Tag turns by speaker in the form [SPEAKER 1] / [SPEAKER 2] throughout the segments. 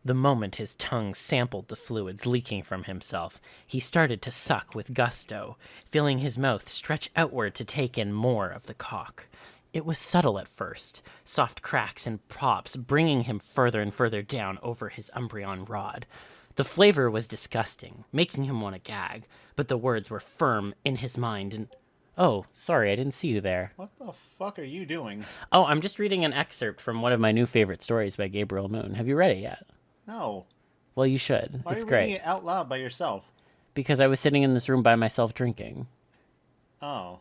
[SPEAKER 1] The moment his tongue sampled the fluids leaking from himself, he started to suck with gusto, feeling his mouth stretch outward to take in more of the cock. It was subtle at first, soft cracks and pops bringing him further and further down over his Umbreon rod. The flavor was disgusting, making him want to gag, but the words were firm in his mind and... Oh, sorry, I didn't see you there.
[SPEAKER 2] What the fuck are you doing?
[SPEAKER 1] Oh, I'm just reading an excerpt from one of my new favorite stories by Gabriel Moon. Have you read it yet?
[SPEAKER 2] No.
[SPEAKER 1] Well, you should.
[SPEAKER 2] Why
[SPEAKER 1] It's
[SPEAKER 2] are you
[SPEAKER 1] great.
[SPEAKER 2] reading it out loud by yourself?
[SPEAKER 1] Because I was sitting in this room by myself drinking.
[SPEAKER 2] Oh.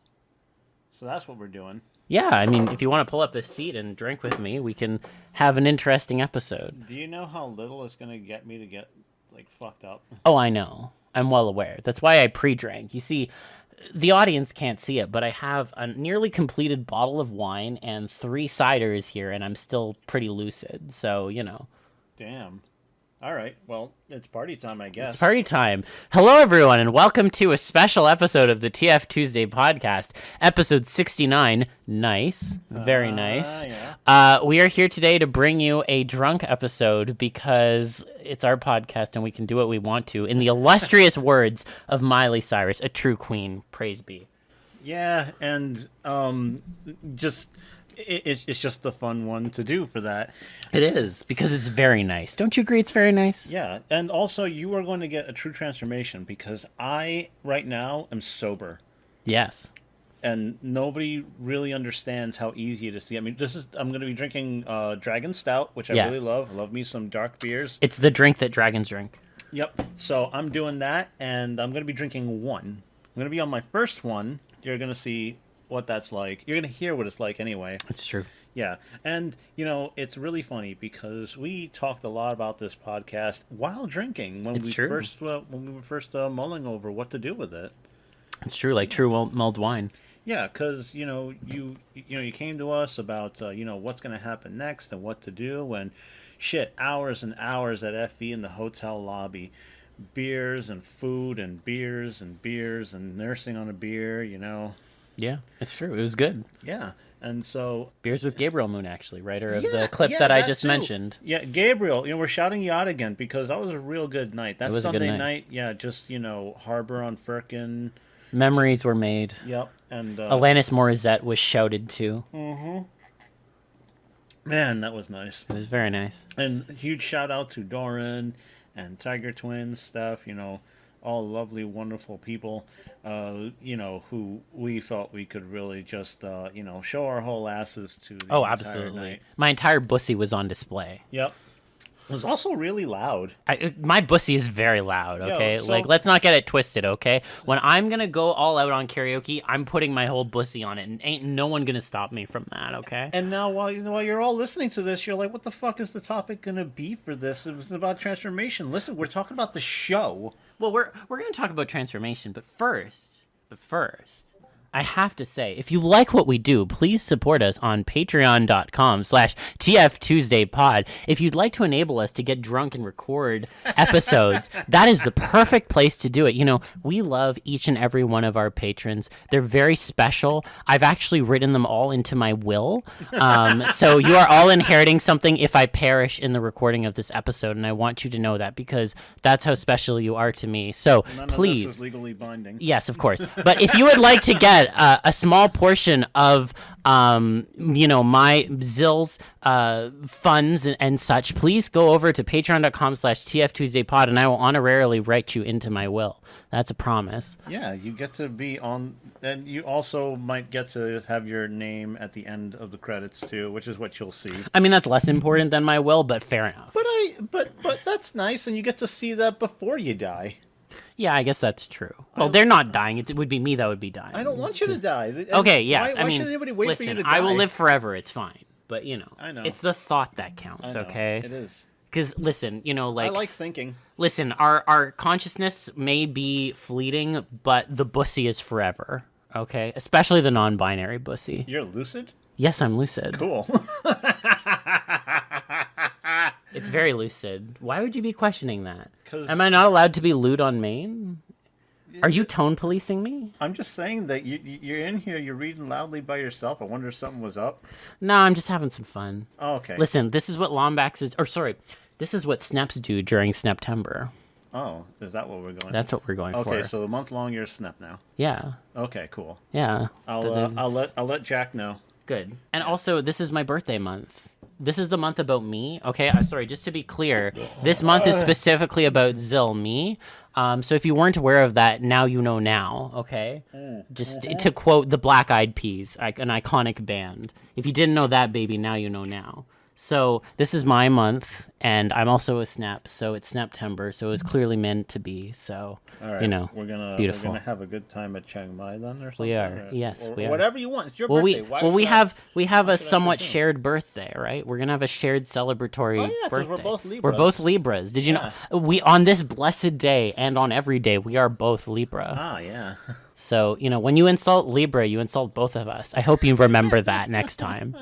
[SPEAKER 2] So that's what we're doing.
[SPEAKER 1] Yeah, I mean, if you want to pull up a seat and drink with me, we can have an interesting episode.
[SPEAKER 2] Do you know how little it's going to get me to get, like, fucked up?
[SPEAKER 1] Oh, I know. I'm well aware. That's why I pre-drank. You see, the audience can't see it, but I have a nearly completed bottle of wine and 3 ciders here, and I'm still pretty lucid, so, you know.
[SPEAKER 2] Damn. All right. Well, it's party time, I guess.
[SPEAKER 1] It's party time. Hello, everyone, and welcome to a special episode of the TFTuesday podcast, episode 69. Nice. Very nice.
[SPEAKER 2] Yeah.
[SPEAKER 1] We are here today to bring you a drunk episode because it's our podcast and we can do what we want to. In the illustrious words of Miley Cyrus, a true queen. Praise be.
[SPEAKER 2] Yeah, and it's just the fun one to do for that.
[SPEAKER 1] It is, because it's very nice. Don't you agree it's very nice?
[SPEAKER 2] Yeah, and also you are going to get a true transformation because I, right now, am sober.
[SPEAKER 1] Yes.
[SPEAKER 2] And nobody really understands how easy it is to get me. I'm going to be drinking Dragon Stout, which I really love. I love me some dark beers.
[SPEAKER 1] It's the drink that dragons drink.
[SPEAKER 2] Yep. So I'm doing that, and I'm going to be drinking one. I'm going to be on my first one. You're going to see what that's like. You're going to hear what it's like anyway.
[SPEAKER 1] It's true.
[SPEAKER 2] Yeah. And, you know, it's really funny because we talked a lot about this podcast while drinking when we were first mulling over what to do with it.
[SPEAKER 1] It's true, like true mulled wine.
[SPEAKER 2] Yeah, because, you came to us about, what's going to happen next and what to do. And shit, hours and hours at FE in the hotel lobby. Beers and food and beers and nursing on a beer,
[SPEAKER 1] Yeah, it's true. It was good.
[SPEAKER 2] Yeah, and so...
[SPEAKER 1] Beers with Gabriel Moon, actually, writer of the clip that I just mentioned.
[SPEAKER 2] Yeah, Gabriel, we're shouting you out again because that was a real good night. That Sunday night, just, Harbor on Firkin.
[SPEAKER 1] Memories were made.
[SPEAKER 2] Yep, and...
[SPEAKER 1] Alanis Morissette was shouted to.
[SPEAKER 2] Mm-hmm. Man, that was nice.
[SPEAKER 1] It was very nice.
[SPEAKER 2] And huge shout out to Doran and Tiger Twins stuff, all lovely, wonderful people, who we felt we could really just, show our whole asses to the entire
[SPEAKER 1] absolutely.
[SPEAKER 2] night.
[SPEAKER 1] My entire bussy was on display.
[SPEAKER 2] Yep. It was also really loud.
[SPEAKER 1] My bussy is very loud, okay? Let's not get it twisted, okay? When I'm going to go all out on karaoke, I'm putting my whole bussy on it, and ain't no one going to stop me from that, okay?
[SPEAKER 2] And now while you're all listening to this, you're like, what the fuck is the topic going to be for this? It was about transformation. Listen, we're talking about the show.
[SPEAKER 1] Well, we're going to talk about transformation, but first, I have to say, if you like what we do, please support us on patreon.com/TFTuesdayPod. If you'd like to enable us to get drunk and record episodes, that is the perfect place to do it. We love each and every one of our patrons. They're very special. I've actually written them all into my will. So you are all inheriting something if I perish in the recording of this episode, and I want you to know that because that's how special you are to me. So please.
[SPEAKER 2] None of this is legally binding.
[SPEAKER 1] Yes, of course. But if you would like to get a small portion of, my Zill's funds and such, please go over to patreon.com/TFTuesdayPod, and I will honorarily write you into my will. That's a promise.
[SPEAKER 2] Yeah, you get to be on, and you also might get to have your name at the end of the credits too, which is what you'll see.
[SPEAKER 1] I mean, that's less important than my will, but fair enough.
[SPEAKER 2] But that's nice, and you get to see that before you die.
[SPEAKER 1] Yeah, I guess that's true. Well, they're not dying. It would be me that would be dying.
[SPEAKER 2] I don't want you to die.
[SPEAKER 1] Okay, yes.
[SPEAKER 2] Why should anybody wait for you to die?
[SPEAKER 1] I will live forever. It's fine. But,
[SPEAKER 2] I know.
[SPEAKER 1] it's the thought that counts, okay?
[SPEAKER 2] It is.
[SPEAKER 1] Because, listen, I
[SPEAKER 2] like thinking.
[SPEAKER 1] Listen, our consciousness may be fleeting, but the bussy is forever, okay? Especially the non-binary bussy.
[SPEAKER 2] You're lucid?
[SPEAKER 1] Yes, I'm lucid.
[SPEAKER 2] Cool.
[SPEAKER 1] It's very lucid. Why would you be questioning that? Am I not allowed to be lewd on Maine? Are you tone policing me?
[SPEAKER 2] I'm just saying that you're in here, you're reading loudly by yourself. I wonder if something was up.
[SPEAKER 1] No, I'm just having some fun.
[SPEAKER 2] Oh, okay.
[SPEAKER 1] Listen, this is what Lombax is... This is what snaps do during Snaptember.
[SPEAKER 2] Oh, is that what we're going?
[SPEAKER 1] That's what we're going for.
[SPEAKER 2] Okay, so the month long you're Snap now.
[SPEAKER 1] Yeah.
[SPEAKER 2] Okay, cool.
[SPEAKER 1] Yeah.
[SPEAKER 2] I'll let Jack know.
[SPEAKER 1] Good. And also, this is my birthday month. This is the month about me. Okay, sorry, just to be clear, this month is specifically about Zill, me. So if you weren't aware of that, now you know now, okay? Just to quote the Black Eyed Peas, an iconic band. If you didn't know that, baby, now you know now. So this is my month, and I'm also a Snap, so it's Snaptember, so it was clearly meant to be. So,
[SPEAKER 2] All right,
[SPEAKER 1] you know,
[SPEAKER 2] We're
[SPEAKER 1] beautiful.
[SPEAKER 2] gonna have a good time at Chiang Mai then, or something.
[SPEAKER 1] We are, yes, we are.
[SPEAKER 2] Whatever you want. It's your birthday.
[SPEAKER 1] We have a somewhat shared birthday, right? We're gonna have a shared celebratory birthday.
[SPEAKER 2] We're both Libras.
[SPEAKER 1] We're both Libras. Did you know? We on this blessed day and on every day we are both Libra.
[SPEAKER 2] Ah, yeah.
[SPEAKER 1] So when you insult Libra, you insult both of us. I hope you remember that next time.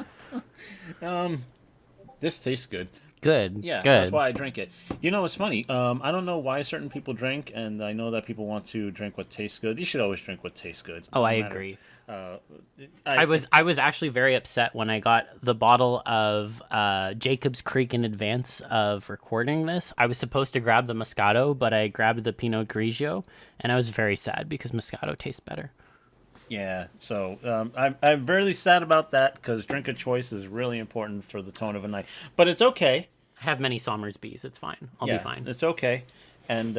[SPEAKER 2] This tastes good.
[SPEAKER 1] Good.
[SPEAKER 2] Yeah,
[SPEAKER 1] good.
[SPEAKER 2] That's why I drink it. It's funny. I don't know why certain people drink, and I know that people want to drink what tastes good. You should always drink what tastes good.
[SPEAKER 1] Oh, I agree. I was actually very upset when I got the bottle of Jacob's Creek in advance of recording this. I was supposed to grab the Moscato, but I grabbed the Pinot Grigio, and I was very sad because Moscato tastes better.
[SPEAKER 2] Yeah, so I'm really sad about that because drink of choice is really important for the tone of a night. But it's okay.
[SPEAKER 1] I have many Sommersbys. It's fine. I'll be fine.
[SPEAKER 2] It's okay. And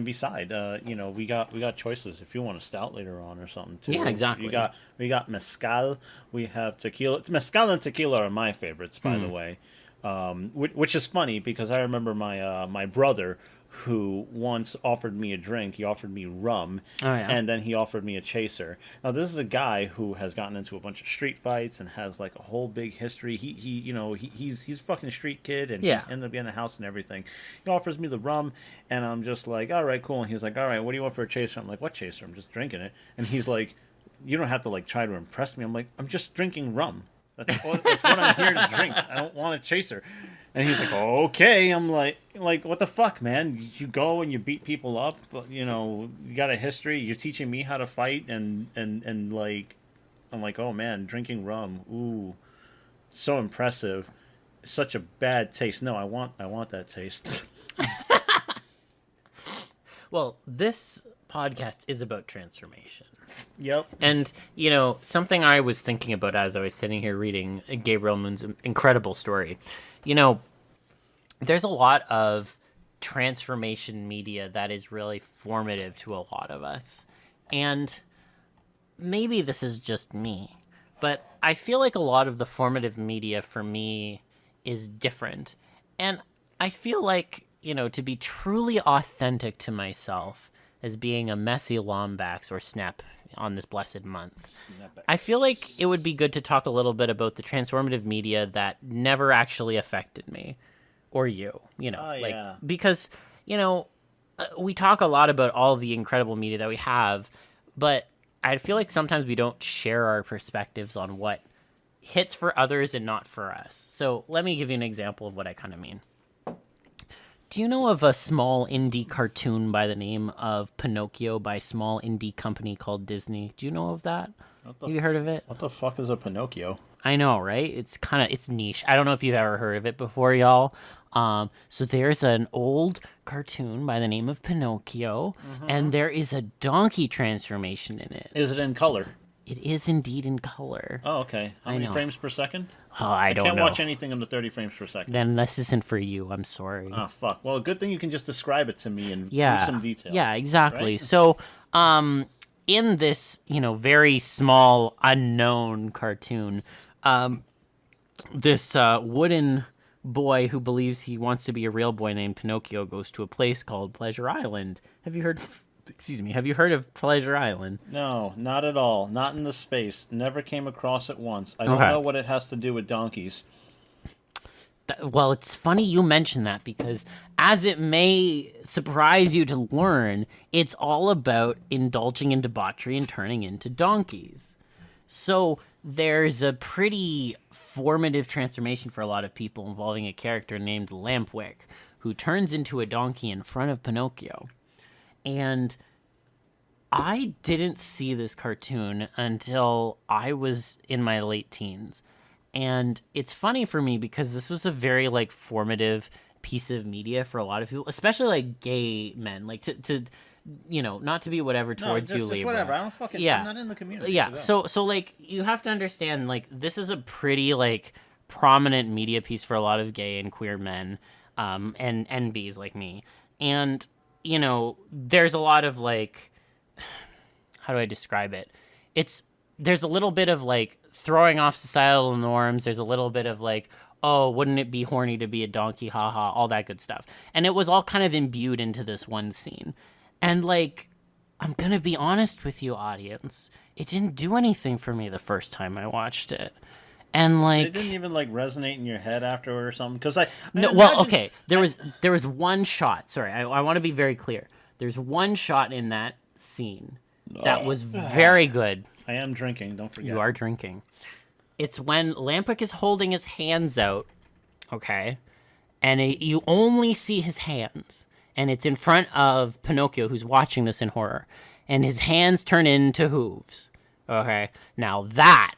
[SPEAKER 2] beside, we got choices. If you want a stout later on or something too.
[SPEAKER 1] Yeah, exactly.
[SPEAKER 2] We got mezcal. We have tequila. Mezcal and tequila are my favorites, by the way. Which is funny because I remember my brother, who once offered me a drink. He offered me rum, and then he offered me a chaser. Now, this is a guy who has gotten into a bunch of street fights and has like a whole big history. He's a fucking street kid, and he ended up getting a house and everything. He offers me the rum, and I'm just like, all right, cool. And he's like, all right, what do you want for a chaser? I'm like, what chaser? I'm just drinking it. And he's like, you don't have to like try to impress me. I'm like, I'm just drinking rum. That's what I'm here to drink. I don't want a chaser. And he's like, okay. I'm like, what the fuck, man? You go and you beat people up. You got a history. You're teaching me how to fight, and like, I'm like, oh man, drinking rum. Ooh, so impressive. Such a bad taste. No, I want that taste.
[SPEAKER 1] Well, this podcast is about transformation.
[SPEAKER 2] Yep.
[SPEAKER 1] And, something I was thinking about as I was sitting here reading Gabriel Moon's incredible story, there's a lot of transformation media that is really formative to a lot of us. And maybe this is just me, but I feel like a lot of the formative media for me is different. And I feel like, to be truly authentic to myself as being a messy Lombax or Snap on this blessed month, I feel like it would be good to talk a little bit about the transformative media that never actually affected me or you, because, we talk a lot about all the incredible media that we have, but I feel like sometimes we don't share our perspectives on what hits for others and not for us. So let me give you an example of what I kind of mean. Do you know of a small indie cartoon by the name of Pinocchio by a small indie company called Disney? Do you know of that? Have you heard of it?
[SPEAKER 2] What the fuck is a Pinocchio?
[SPEAKER 1] I know, right? It's niche. I don't know if you've ever heard of it before, y'all. So there's an old cartoon by the name of Pinocchio, and there is a donkey transformation in it.
[SPEAKER 2] Is it in color?
[SPEAKER 1] It is indeed in color.
[SPEAKER 2] Oh, okay. How many frames per second?
[SPEAKER 1] Oh, I don't know.
[SPEAKER 2] I can't watch anything under 30 frames per second.
[SPEAKER 1] Then this isn't for you. I'm sorry.
[SPEAKER 2] Oh, fuck. Well, good thing you can just describe it to me and give some detail.
[SPEAKER 1] Yeah, exactly.
[SPEAKER 2] Right?
[SPEAKER 1] So, in this, very small, unknown cartoon, this wooden boy who believes he wants to be a real boy named Pinocchio goes to a place called Pleasure Island. Have you heard of Pleasure Island?
[SPEAKER 2] No, not at all. Not in the space. Never came across it once. I don't know what it has to do with donkeys.
[SPEAKER 1] Well, it's funny you mention that because, as it may surprise you to learn, it's all about indulging in debauchery and turning into donkeys. So there's a pretty formative transformation for a lot of people involving a character named Lampwick, who turns into a donkey in front of Pinocchio. And I didn't see this cartoon until I was in my late teens. And it's funny for me because this was a very formative piece of media for a lot of people, especially like gay men, like to not to be whatever
[SPEAKER 2] No,
[SPEAKER 1] towards you,
[SPEAKER 2] just
[SPEAKER 1] Libra.
[SPEAKER 2] whatever. I don't fucking.
[SPEAKER 1] Yeah.
[SPEAKER 2] I'm not in the community.
[SPEAKER 1] Yeah. So like you have to understand, like, this is a pretty like prominent media piece for a lot of gay and queer men, and NBs like me. And there's a lot of like, how do I describe it? There's a little bit of like throwing off societal norms. There's a little bit of like, oh, wouldn't it be horny to be a donkey? Haha, all that good stuff. And it was all kind of imbued into this one scene. And like, I'm gonna be honest with you, audience. It didn't do anything for me the first time I watched it. And like,
[SPEAKER 2] it didn't even like resonate in your head afterward or something. Because
[SPEAKER 1] okay, there was one shot. Sorry, I want to be very clear. There's one shot in that scene that was very good.
[SPEAKER 2] I am drinking. Don't forget.
[SPEAKER 1] You are drinking. It's when Lampwick is holding his hands out, okay, and you only see his hands, and it's in front of Pinocchio, who's watching this in horror, and his hands turn into hooves. Okay, now that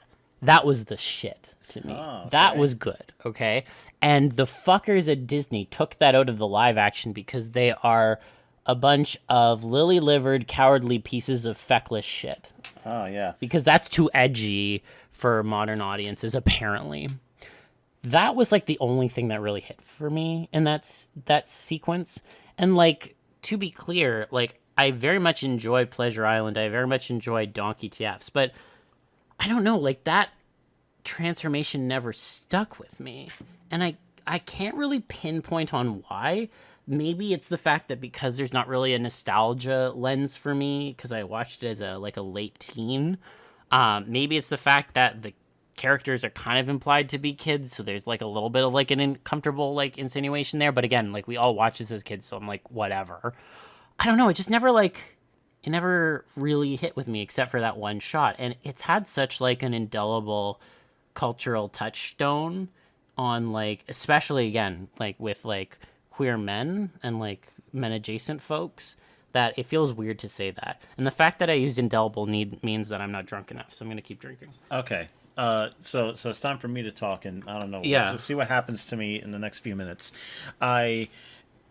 [SPEAKER 1] was the shit to me.
[SPEAKER 2] Oh, okay.
[SPEAKER 1] That was good. Okay, and the fuckers at Disney took that out of the live action because they are a bunch of lily-livered, cowardly pieces of feckless shit.
[SPEAKER 2] Oh, yeah.
[SPEAKER 1] Because that's too edgy for modern audiences, apparently. That was, like, the only thing that really hit for me in that sequence. And, like, to be clear, like, I very much enjoy Pleasure Island. I very much enjoy Donkey TFs. But I don't know, like, that transformation never stuck with me. And I can't really pinpoint on why. Maybe it's the fact that because there's not really a nostalgia lens for me, because I watched it as a late teen. Maybe it's the fact that the characters are kind of implied to be kids, so there's like a little bit of like an uncomfortable like insinuation there. But again, like we all watch this as kids, so I'm like, whatever. I don't know. It just never really hit with me except for that one shot, and it's had such like an indelible cultural touchstone on like, especially again like with like queer men and like men adjacent folks, that it feels weird to say that. And the fact that I use indelible means that I'm not drunk enough, so I'm gonna keep drinking.
[SPEAKER 2] Okay. So it's time for me to talk, and I don't know.
[SPEAKER 1] Yeah.
[SPEAKER 2] We'll see what happens to me in the next few minutes. I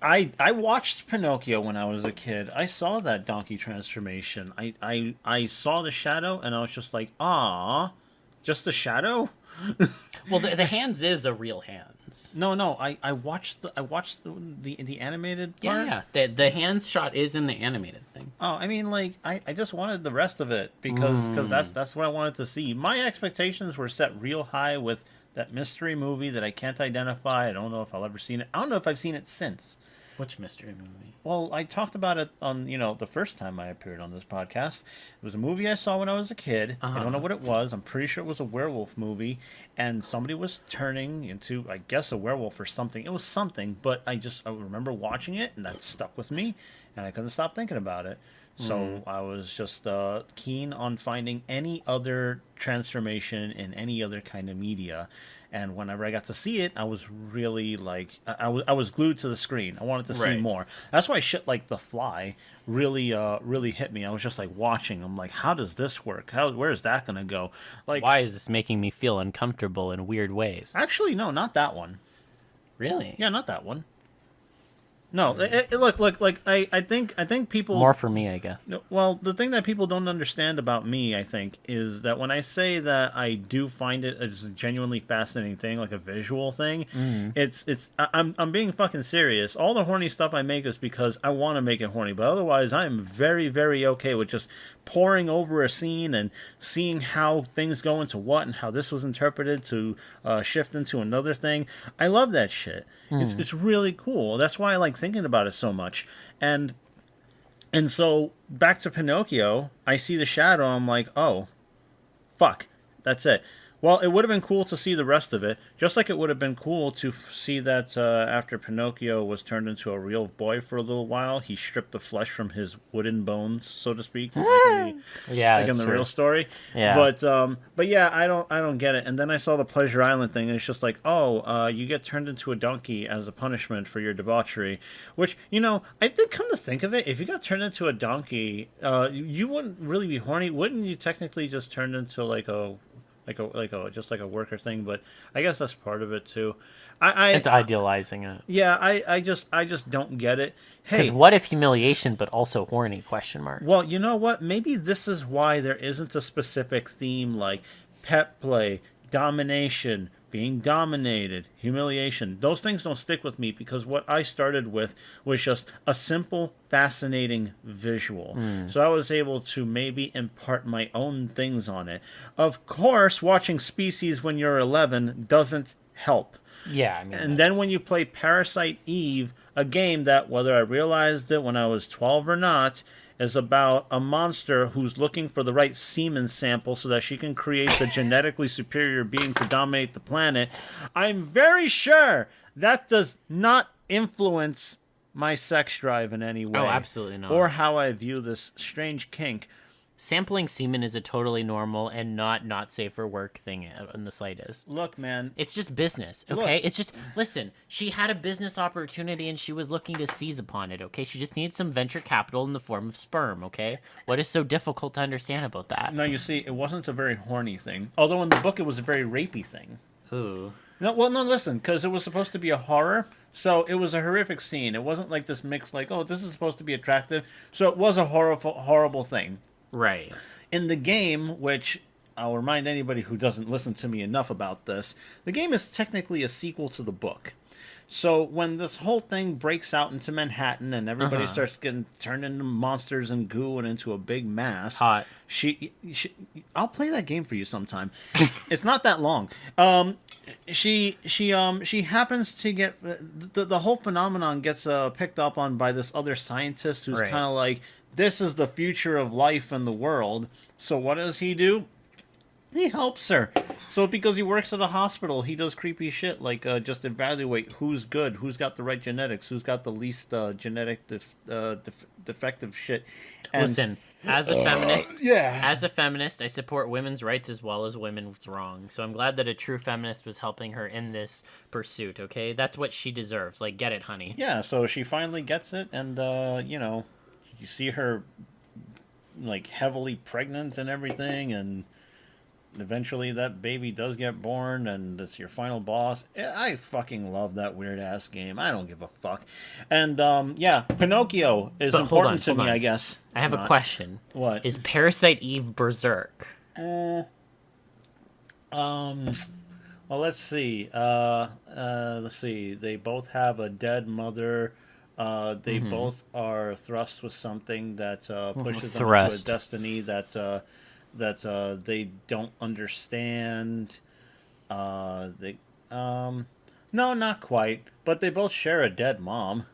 [SPEAKER 2] watched Pinocchio when I was a kid. I saw that donkey transformation. I saw the shadow, and I was just like, ah, just the shadow.
[SPEAKER 1] Well, the hands is a real hands.
[SPEAKER 2] No. I watched the animated part.
[SPEAKER 1] Yeah. The hands shot is in the animated thing.
[SPEAKER 2] Oh, I mean, like I just wanted the rest of it because that's what I wanted to see. My expectations were set real high with that mystery movie that I can't identify. I don't know if I'll ever seen it. I don't know if I've seen it since.
[SPEAKER 1] Which mystery movie?
[SPEAKER 2] Well, I talked about it on, the first time I appeared on this podcast. It was a movie I saw when I was a kid. I don't know what it was. I'm pretty sure it was a werewolf movie, and somebody was turning into, I guess, a werewolf or something. It was something, but I remember watching it, and that stuck with me, and I couldn't stop thinking about it. So I was just keen on finding any other transformation in any other kind of media. And whenever I got to see it, I was really like, I was glued to the screen. I wanted to see more. That's why shit like The Fly really hit me. I was just like watching. I'm like, how does this work? Where is that gonna go? Like,
[SPEAKER 1] why is this making me feel uncomfortable in weird ways?
[SPEAKER 2] Actually, no, not that one.
[SPEAKER 1] Really?
[SPEAKER 2] Yeah, not that one. No, look, like I think people
[SPEAKER 1] more for me, I guess.
[SPEAKER 2] Well, the thing that people don't understand about me, I think, is that when I say that I do find it as a genuinely fascinating thing, like a visual thing, I'm being fucking serious. All the horny stuff I make is because I want to make it horny, but otherwise, I am very, very okay with just poring over a scene and seeing how things go into what and how this was interpreted to shift into another thing. I love that shit. It's really cool. That's why I like thinking about it so much. And so back to Pinocchio, I see the shadow. I'm like, oh, fuck, that's it. Well, it would have been cool to see the rest of it, just like it would have been cool to see that after Pinocchio was turned into a real boy for a little while, he stripped the flesh from his wooden bones, so to speak, like in the real story.
[SPEAKER 1] Yeah.
[SPEAKER 2] But yeah, I don't get it. And then I saw the Pleasure Island thing, and it's just like, oh, you get turned into a donkey as a punishment for your debauchery, which, I think, come to think of it, if you got turned into a donkey, you wouldn't really be horny. Wouldn't you technically just turn into like a just like a worker thing. But I guess that's part of it too. I
[SPEAKER 1] It's idealizing it.
[SPEAKER 2] yeah, I just don't get it.
[SPEAKER 1] Because
[SPEAKER 2] Hey,
[SPEAKER 1] what if humiliation, but also horny? Question mark.
[SPEAKER 2] well, you know what? Maybe this is why there isn't a specific theme like pet play, domination, being dominated, humiliation. Those things don't stick with me because what I started with was just a simple, fascinating visual. So I was able to maybe impart my own things on it. Of course, watching Species when you're 11 doesn't help.
[SPEAKER 1] Yeah, I mean.
[SPEAKER 2] And then when you play Parasite Eve, a game that, whether I realized it when I was 12 or not, is about a monster who's looking for the right semen sample so that she can create the genetically superior being to dominate the planet, I'm very sure that does not influence my sex drive in any way.
[SPEAKER 1] Oh, absolutely not.
[SPEAKER 2] Or how I view this strange kink.
[SPEAKER 1] Sampling semen is a totally normal and not safe for work thing in the slightest.
[SPEAKER 2] Look, man.
[SPEAKER 1] It's just business, okay?
[SPEAKER 2] Look.
[SPEAKER 1] It's just, listen, she had a business opportunity and she was looking to seize upon it, okay? She just needed some venture capital in the form of sperm, okay? What is so difficult to understand about that?
[SPEAKER 2] No, you see, it wasn't a very horny thing. Although in the book it was a very rapey thing.
[SPEAKER 1] Ooh.
[SPEAKER 2] No, well, no, listen, because it was supposed to be a horror, so it was a horrific scene. It wasn't like this mix, like, oh, this is supposed to be attractive. So it was a horrible thing.
[SPEAKER 1] Right.
[SPEAKER 2] In the game, which I'll remind anybody who doesn't listen to me enough about this, the game is technically a sequel to the book. So when this whole thing breaks out into Manhattan and everybody starts getting turned into monsters and goo and into a big mass,
[SPEAKER 1] Hot.
[SPEAKER 2] she I'll play that game for you sometime. It's not that long. She happens to get the whole phenomenon gets picked up on by this other scientist who's
[SPEAKER 1] Right.
[SPEAKER 2] kind of like, this is the future of life and the world. So what does he do? He helps her. So because he works at a hospital, he does creepy shit like just evaluate who's good, who's got the right genetics, who's got the least genetic defective shit. And
[SPEAKER 1] Listen, as a feminist,
[SPEAKER 2] yeah.
[SPEAKER 1] as a feminist, I support women's rights as well as women's wrongs. So I'm glad that a true feminist was helping her in this pursuit, okay? That's what she deserves. Like, get it, honey.
[SPEAKER 2] Yeah, so she finally gets it, and you see her like heavily pregnant and everything, and eventually that baby does get born, and it's your final boss. I fucking love that weird ass game. I don't give a fuck. And yeah, Pinocchio is
[SPEAKER 1] But
[SPEAKER 2] important to
[SPEAKER 1] hold
[SPEAKER 2] me,
[SPEAKER 1] on.
[SPEAKER 2] I guess.
[SPEAKER 1] I have
[SPEAKER 2] It's
[SPEAKER 1] a
[SPEAKER 2] not.
[SPEAKER 1] question.
[SPEAKER 2] What?
[SPEAKER 1] Is Parasite Eve berserk?
[SPEAKER 2] Well, let's see. Let's see. They both have a dead mother. They both are thrust with something that pushes them into a
[SPEAKER 1] Thrust.
[SPEAKER 2] destiny that they don't understand. They no, not quite. But they both share a dead mom.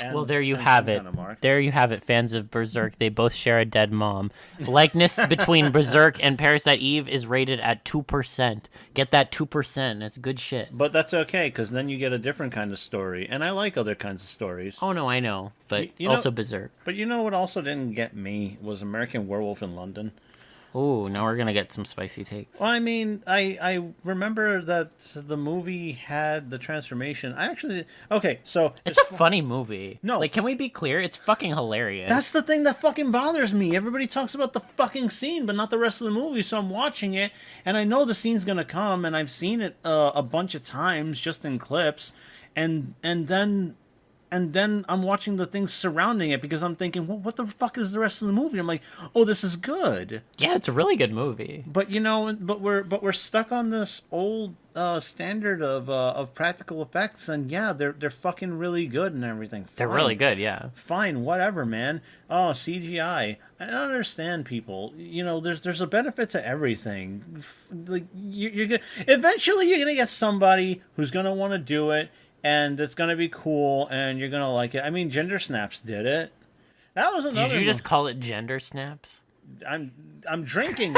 [SPEAKER 2] And,
[SPEAKER 1] Well, there you
[SPEAKER 2] and
[SPEAKER 1] have
[SPEAKER 2] some
[SPEAKER 1] it.
[SPEAKER 2] kind of mark.
[SPEAKER 1] There you have it, fans of Berserk. They both share a dead mom. Likeness between Berserk and Parasite Eve is rated at 2%. Get that 2%. That's good shit.
[SPEAKER 2] But that's okay, because then you get a different kind of story, and I like other kinds of stories.
[SPEAKER 1] Oh, no, I know. But
[SPEAKER 2] You know-
[SPEAKER 1] also Berserk.
[SPEAKER 2] But you know what also didn't get me was American Werewolf in London.
[SPEAKER 1] Ooh, now we're going to get some spicy takes.
[SPEAKER 2] Well, I mean, I remember that the movie had the transformation. Okay, so
[SPEAKER 1] It's a funny movie.
[SPEAKER 2] No.
[SPEAKER 1] Like, can we be clear? It's fucking hilarious.
[SPEAKER 2] that's the thing that fucking bothers me. Everybody talks about the fucking scene, but not the rest of the movie. So I'm watching it, and I know the scene's gonna come, and I've seen it a bunch of times just in clips, and then I'm watching the things surrounding it because I'm thinking, well, what the fuck is the rest of the movie? I'm like, oh, this is good.
[SPEAKER 1] Yeah, it's a really good movie.
[SPEAKER 2] But we're stuck on this old standard of practical effects, and yeah, they're fucking really good and everything.
[SPEAKER 1] They're
[SPEAKER 2] Fine.
[SPEAKER 1] really good, yeah.
[SPEAKER 2] Fine, whatever, man. Oh, CGI. I don't understand people. There's a benefit to everything. Like you're gonna eventually you're gonna get somebody who's gonna want to do it, and it's gonna be cool, and you're gonna like it. I mean, Gender Snaps did it. That was another.
[SPEAKER 1] Did you just call it gender snaps?
[SPEAKER 2] I'm drinking.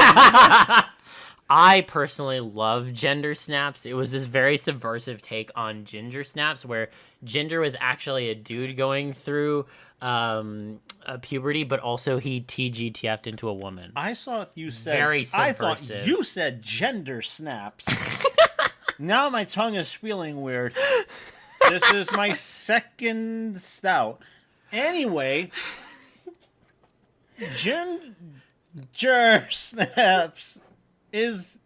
[SPEAKER 1] I personally love Gender Snaps. It was this very subversive take on Ginger Snaps, where Ginger was actually a dude going through a puberty, but also he TGTF'd into a woman.
[SPEAKER 2] I thought you said.
[SPEAKER 1] Very
[SPEAKER 2] I thought
[SPEAKER 1] subversive.
[SPEAKER 2] you said Gender Snaps. Now my tongue is feeling weird. This is my second stout. Anyway, Ginger Snaps is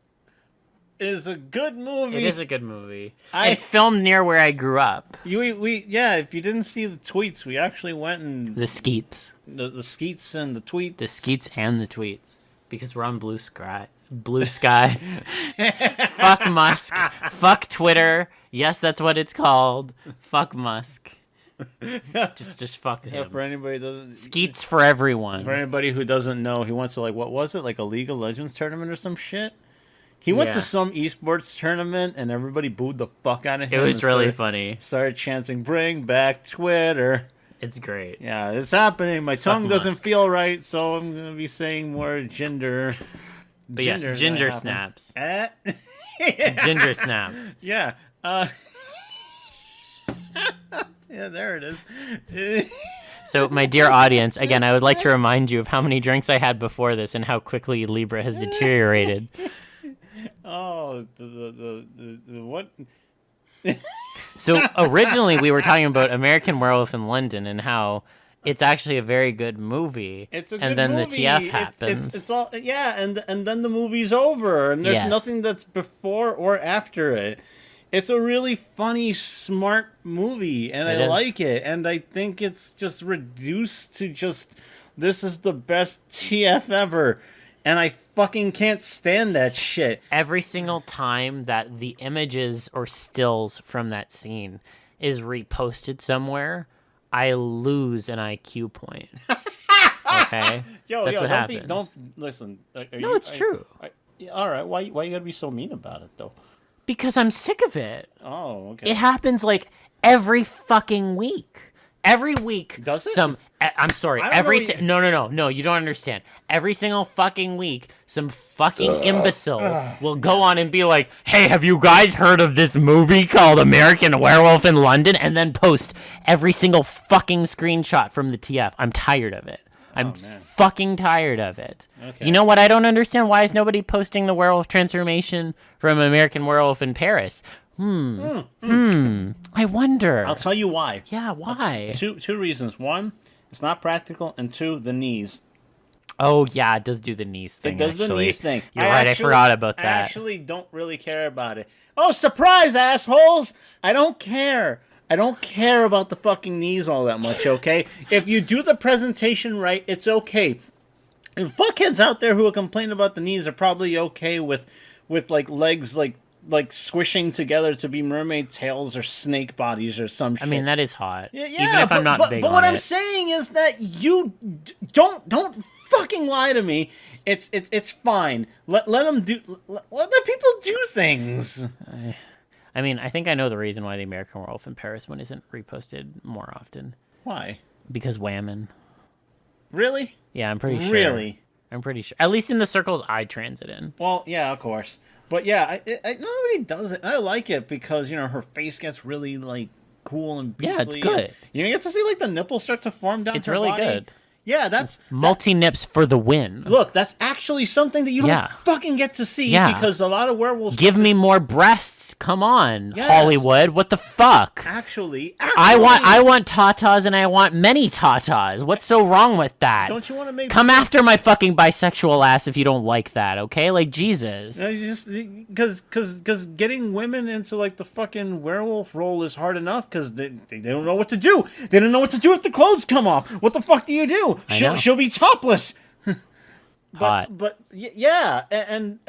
[SPEAKER 2] a good movie.
[SPEAKER 1] It is a good movie. It's filmed near where I grew up.
[SPEAKER 2] If you didn't see the tweets, we actually went and
[SPEAKER 1] The skeets.
[SPEAKER 2] The skeets and the tweets.
[SPEAKER 1] The skeets and the tweets. Because we're on Blue Sky. Blue Sky. Fuck Musk. Fuck Twitter. Yes, that's what it's called. Fuck Musk. Just fuck him.
[SPEAKER 2] Yeah, for anybody who doesn't
[SPEAKER 1] Skeets for everyone.
[SPEAKER 2] For anybody who doesn't know, he went to what was it, like a League of Legends tournament or some shit? He went to some esports tournament and everybody booed the fuck out of him.
[SPEAKER 1] It was really funny.
[SPEAKER 2] Started chanting, "Bring back Twitter."
[SPEAKER 1] It's great.
[SPEAKER 2] Yeah, it's happening. My tongue doesn't feel right, so I'm going to be saying more ginger.
[SPEAKER 1] But yes, ginger snaps. Ginger snaps.
[SPEAKER 2] Yeah. Yeah, there it is.
[SPEAKER 1] So, my dear audience, again, I would like to remind you of how many drinks I had before this and how quickly Libra has deteriorated.
[SPEAKER 2] Oh, the what?
[SPEAKER 1] So originally we were talking about American Werewolf in London and how it's actually a very good movie.
[SPEAKER 2] It's a good
[SPEAKER 1] and then
[SPEAKER 2] movie.
[SPEAKER 1] The TF happens.
[SPEAKER 2] It's all and then the movie's over and there's nothing that's before or after it. It's a really funny, smart movie and I like it. And I think it's just reduced to just this is the best TF ever. And I fucking can't stand that shit.
[SPEAKER 1] Every single time that the images or stills from that scene is reposted somewhere, I lose an IQ point. Okay? That's what happens.
[SPEAKER 2] Don't listen.
[SPEAKER 1] It's true.
[SPEAKER 2] All right. Why you gotta be so mean about it, though?
[SPEAKER 1] Because I'm sick of it.
[SPEAKER 2] Oh, okay.
[SPEAKER 1] It happens like every fucking week. Every week,
[SPEAKER 2] does it?
[SPEAKER 1] I'm sorry. No. You don't understand. Every single fucking week, some fucking imbecile will go on and be like, "Hey, have you guys heard of this movie called American Werewolf in London?" And then post every single fucking screenshot from the TF. I'm tired of it. I'm fucking tired of it. Okay. You know what I don't understand? Why is nobody posting the werewolf transformation from American Werewolf in Paris? I wonder.
[SPEAKER 2] I'll tell you why.
[SPEAKER 1] Yeah, why?
[SPEAKER 2] Two reasons. One, it's not practical, and two, the knees.
[SPEAKER 1] Oh, yeah, it does do the knees thing,
[SPEAKER 2] It does the knees thing.
[SPEAKER 1] You're right, I forgot about that.
[SPEAKER 2] I actually don't really care about it. Oh, surprise, assholes! I don't care. I don't care about the fucking knees all that much, okay? If you do the presentation right, it's okay. And fuckheads out there who are complaining about the knees are probably okay with like legs like squishing together to be mermaid tails or snake bodies or some shit.
[SPEAKER 1] I mean, that is hot.
[SPEAKER 2] Yeah,
[SPEAKER 1] even if I'm not big on it.
[SPEAKER 2] But what I'm saying is that you don't fucking lie to me. It's fine. Let them do. Let the people do things.
[SPEAKER 1] I mean, I think I know the reason why the American Werewolf in Paris one isn't reposted more often.
[SPEAKER 2] Why? Because
[SPEAKER 1] Whammon.
[SPEAKER 2] Really?
[SPEAKER 1] Yeah, I'm pretty sure.
[SPEAKER 2] Really?
[SPEAKER 1] I'm pretty sure. At least in the circles I transit in.
[SPEAKER 2] Well, yeah, of course. But yeah, nobody does it. I like it because, her face gets really, cool and beefy.
[SPEAKER 1] Yeah, it's good.
[SPEAKER 2] You get to see, the nipples start to form down her body.
[SPEAKER 1] It's really good.
[SPEAKER 2] Yeah, that's...
[SPEAKER 1] Multi-nips for the win.
[SPEAKER 2] Look, that's actually something that you don't fucking get to see because a lot of werewolves...
[SPEAKER 1] Give me more breasts. Come on, Hollywood. What the fuck?
[SPEAKER 2] Actually...
[SPEAKER 1] I want tatas and I want many tatas. What's so wrong with that?
[SPEAKER 2] Don't you want to make...
[SPEAKER 1] Come after my fucking bisexual ass if you don't like that, okay? Like, Jesus.
[SPEAKER 2] Because getting women into, the fucking werewolf role is hard enough because they don't know what to do. They don't know what to do if the clothes come off. What the fuck do you do? She'll be topless. But yeah, and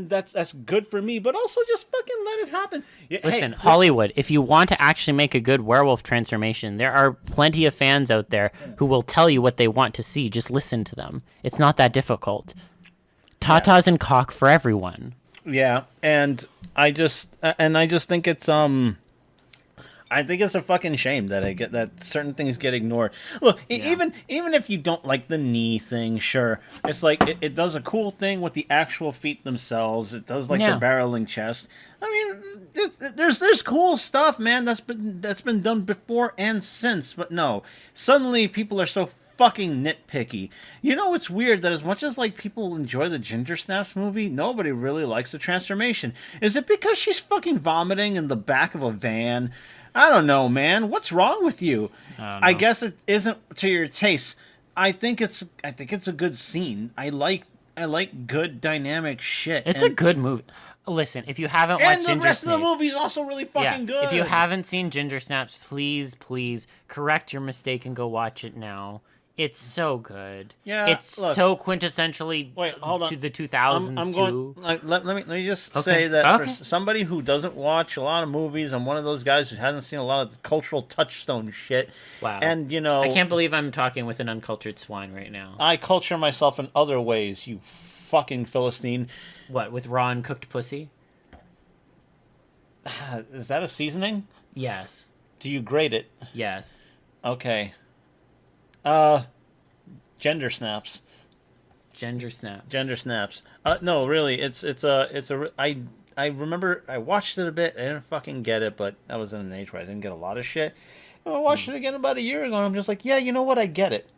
[SPEAKER 2] that's good for me. But also just fucking let it happen.
[SPEAKER 1] Listen, Hollywood, if you want to actually make a good werewolf transformation, there are plenty of fans out there who will tell you what they want to see. Just listen to them. It's not that difficult. Tatas and cock for everyone.
[SPEAKER 2] Yeah, and I just think it's I think it's a fucking shame that certain things get ignored. Look, even if you don't like the knee thing, sure, it's it does a cool thing with the actual feet themselves. It does the barreling chest. I mean, there's cool stuff, man. That's been done before and since. But no, suddenly people are so fucking nitpicky. You know, it's weird that as much as people enjoy the Ginger Snaps movie, nobody really likes the transformation. Is it because she's fucking vomiting in the back of a van? I don't know, man. What's wrong with you? I guess it isn't to your taste. I think it's a good scene. I like I like good dynamic shit.
[SPEAKER 1] It's a good movie. Listen, if you haven't watched Ginger
[SPEAKER 2] And the rest of the
[SPEAKER 1] Snaps,
[SPEAKER 2] movie's also really fucking good.
[SPEAKER 1] if you haven't seen Ginger Snaps, please correct your mistake and go watch it now. It's so good.
[SPEAKER 2] Yeah,
[SPEAKER 1] it's so quintessentially
[SPEAKER 2] hold on.
[SPEAKER 1] to the 2000s
[SPEAKER 2] I'm
[SPEAKER 1] too.
[SPEAKER 2] going. Let me just say that for somebody who doesn't watch a lot of movies, I'm one of those guys who hasn't seen a lot of cultural touchstone shit.
[SPEAKER 1] Wow.
[SPEAKER 2] And
[SPEAKER 1] I can't believe I'm talking with an uncultured swine right now.
[SPEAKER 2] I culture myself in other ways. You fucking Philistine.
[SPEAKER 1] What, with raw and cooked pussy?
[SPEAKER 2] Is that a seasoning?
[SPEAKER 1] Yes.
[SPEAKER 2] Do you grate it?
[SPEAKER 1] Yes.
[SPEAKER 2] Okay. Gender snaps.
[SPEAKER 1] Gender snaps.
[SPEAKER 2] Gender snaps. No, really, I remember I watched it a bit. I didn't fucking get it, but I was in an age where I didn't get a lot of shit. And I watched it again about a year ago, and I'm just like, yeah, you know what? I get it.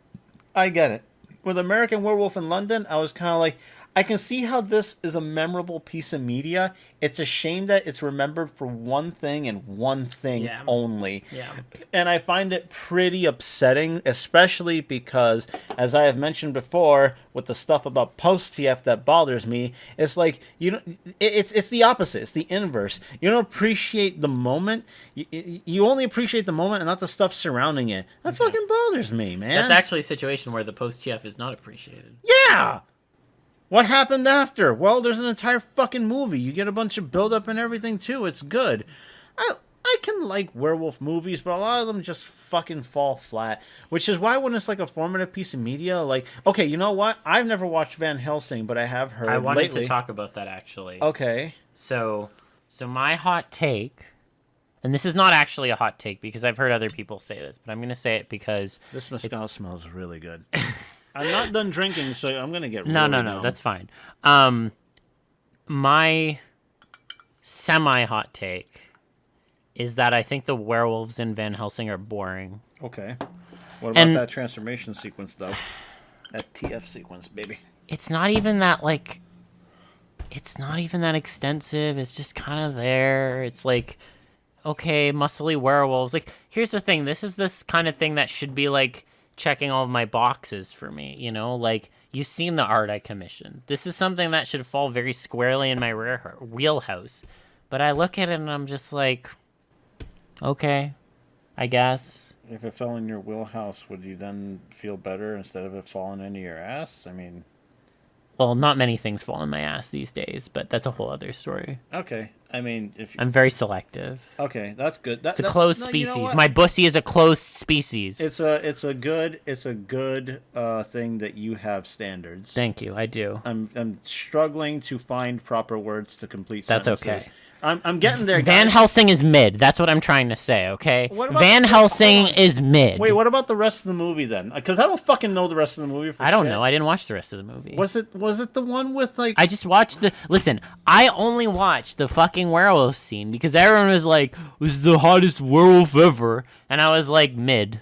[SPEAKER 2] With American Werewolf in London, I was kind of like, I can see how this is a memorable piece of media. It's a shame that it's remembered for one thing and one thing only.
[SPEAKER 1] Yeah.
[SPEAKER 2] And I find it pretty upsetting, especially because, as I have mentioned before, with the stuff about post-TF that bothers me, it's like, it's the opposite. It's the inverse. You don't appreciate the moment. You only appreciate the moment and not the stuff surrounding it. That fucking bothers me, man.
[SPEAKER 1] That's actually a situation where the post-TF is not appreciated.
[SPEAKER 2] Yeah! What happened after? Well, there's an entire fucking movie. You get a bunch of build-up and everything, too. It's good. I can like werewolf movies, but a lot of them just fucking fall flat. Which is why when it's like a formative piece of media, like... Okay, you know what? I've never watched Van Helsing, but I have heard
[SPEAKER 1] I wanted
[SPEAKER 2] lately.
[SPEAKER 1] to talk about that, actually.
[SPEAKER 2] Okay.
[SPEAKER 1] So my hot take... And this is not actually a hot take, because I've heard other people say this, but I'm going to say it because...
[SPEAKER 2] This mezcal smells really good. I'm not done drinking, so I'm going to get
[SPEAKER 1] No,
[SPEAKER 2] numb.
[SPEAKER 1] that's fine. My semi-hot take is that I think the werewolves in Van Helsing are boring.
[SPEAKER 2] Okay. What about that transformation sequence, though? That TF sequence, baby.
[SPEAKER 1] It's not even that, like... It's not even that extensive. It's just kind of there. It's like... Okay, muscly werewolves. Like, here's the thing. This is this kind of thing that should be, like... checking all of my boxes for me, like you've seen the art I commissioned. This is something that should fall very squarely in my wheelhouse, but I look at it and I'm just like, okay, I guess.
[SPEAKER 2] If it fell in your wheelhouse, would you then feel better instead of it falling into your ass? I mean,
[SPEAKER 1] well, not many things fall in my ass these days, but that's a whole other story.
[SPEAKER 2] Okay. I mean,
[SPEAKER 1] I'm very selective.
[SPEAKER 2] Okay, that's good.
[SPEAKER 1] It's a closed species. My bussy is a closed species.
[SPEAKER 2] It's a good thing that you have standards.
[SPEAKER 1] Thank you. I do.
[SPEAKER 2] I'm struggling to find proper words to complete
[SPEAKER 1] sentences.
[SPEAKER 2] That's okay. I'm getting there.
[SPEAKER 1] Van Helsing is mid. That's what I'm trying to say, okay? Van Helsing is mid.
[SPEAKER 2] Wait, what about the rest of the movie then? Because I don't fucking know the rest of the movie.
[SPEAKER 1] I don't know. I didn't watch the rest of the movie.
[SPEAKER 2] Was it the one with like...
[SPEAKER 1] I just watched the... Listen, I only watched the fucking werewolf scene because everyone was like, it was the hottest werewolf ever. And I was like, mid.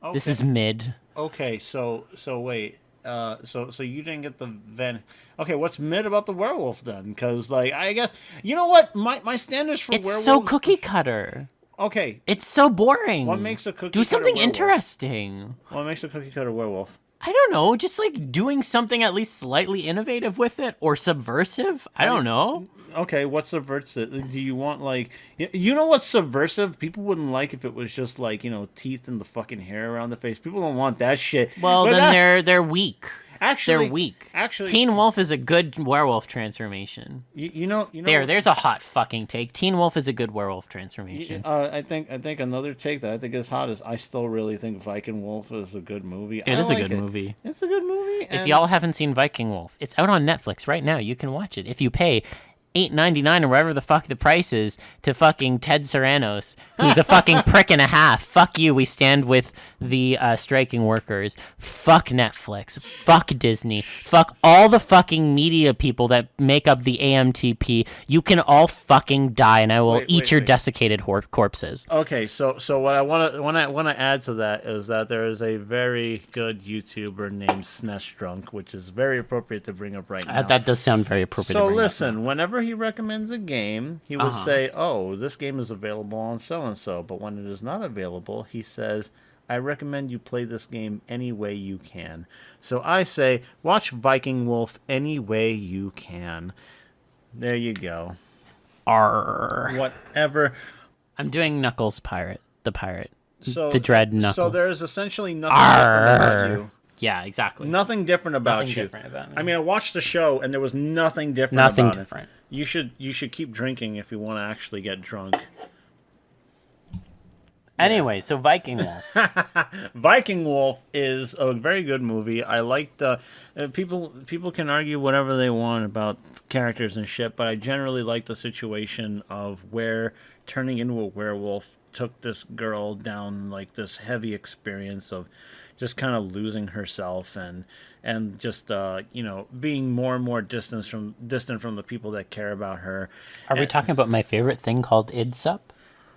[SPEAKER 1] Okay. This is mid.
[SPEAKER 2] Okay, so wait. So you didn't get the Van... Okay, what's mid about the werewolf then? Because, like, I guess... You know what? My standards for werewolves...
[SPEAKER 1] It's so cookie cutter.
[SPEAKER 2] Okay.
[SPEAKER 1] It's so boring.
[SPEAKER 2] What makes a cookie cutter
[SPEAKER 1] Do something
[SPEAKER 2] werewolf?
[SPEAKER 1] Interesting.
[SPEAKER 2] What makes a cookie cutter werewolf?
[SPEAKER 1] I don't know. Just, like, doing something at least slightly innovative with it. Or subversive. I don't know.
[SPEAKER 2] Okay, what subverts it? Do you want, like... You know what's subversive? People wouldn't like if it was just, like, teeth and the fucking hair around the face. People don't want that shit.
[SPEAKER 1] Well,
[SPEAKER 2] but
[SPEAKER 1] then they're weak.
[SPEAKER 2] Actually,
[SPEAKER 1] they're weak.
[SPEAKER 2] Actually,
[SPEAKER 1] Teen Wolf is a good werewolf transformation.
[SPEAKER 2] You know.
[SPEAKER 1] There's a hot fucking take. Teen Wolf is a good werewolf transformation.
[SPEAKER 2] I think another take that I think is hot is I still really think Viking Wolf is a good movie.
[SPEAKER 1] It is a good movie.
[SPEAKER 2] It's a good movie.
[SPEAKER 1] If y'all haven't seen Viking Wolf, it's out on Netflix right now. You can watch it if you pay $8.99 or whatever the fuck the price is to fucking Ted Sarandos, who's a fucking prick and a half. Fuck you. We stand with the striking workers. Fuck Netflix. Fuck Disney. Fuck all the fucking media people that make up the AMTP. You can all fucking die, and I will eat your desiccated corpses.
[SPEAKER 2] Okay, so what I want to add to that is that there is a very good YouTuber named Snestrunk, which is very appropriate to bring up right now.
[SPEAKER 1] That does sound very appropriate.
[SPEAKER 2] So listen, whenever he recommends a game, he will say, "Oh, this game is available on so and so," but when it is not available, he says, I recommend you play this game any way you can. So I say, watch Viking Wolf any way you can. There you go.
[SPEAKER 1] Arr.
[SPEAKER 2] Whatever.
[SPEAKER 1] I'm doing Knuckles Pirate, the pirate.
[SPEAKER 2] So
[SPEAKER 1] the Dread Knuckles.
[SPEAKER 2] So there's essentially nothing different about you.
[SPEAKER 1] Yeah, exactly.
[SPEAKER 2] Nothing different about
[SPEAKER 1] Nothing
[SPEAKER 2] you.
[SPEAKER 1] different about me.
[SPEAKER 2] I mean, I watched the show and there was nothing different
[SPEAKER 1] Nothing
[SPEAKER 2] about
[SPEAKER 1] different.
[SPEAKER 2] it. You should keep drinking if you want to actually get drunk.
[SPEAKER 1] Anyway, so Viking Wolf.
[SPEAKER 2] Viking Wolf is a very good movie. I like the people can argue whatever they want about characters and shit, but I generally like the situation of where turning into a werewolf took this girl down like this heavy experience of just kind of losing herself and just being more and more distant from the people that care about her.
[SPEAKER 1] Are we talking about my favorite thing called IDSUP?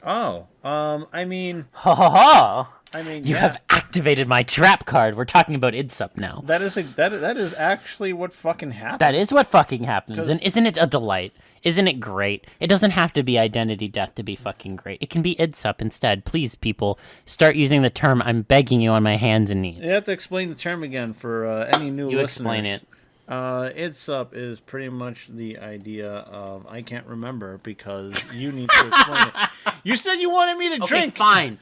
[SPEAKER 2] Oh, I mean,
[SPEAKER 1] Ha ha ha! You
[SPEAKER 2] yeah.
[SPEAKER 1] have activated my trap card. We're talking about IDSUP now.
[SPEAKER 2] That is actually what fucking happened.
[SPEAKER 1] That is what fucking happens. And isn't it a delight? Isn't it great? It doesn't have to be identity death to be fucking great. It can be IDSUP instead. Please, people, start using the term. I'm begging you on my hands and knees.
[SPEAKER 2] You have to explain the term again for any new listeners.
[SPEAKER 1] You explain it.
[SPEAKER 2] IDSUP is pretty much the idea of I can't remember because you need to explain it. You said you wanted me to drink.
[SPEAKER 1] Fine.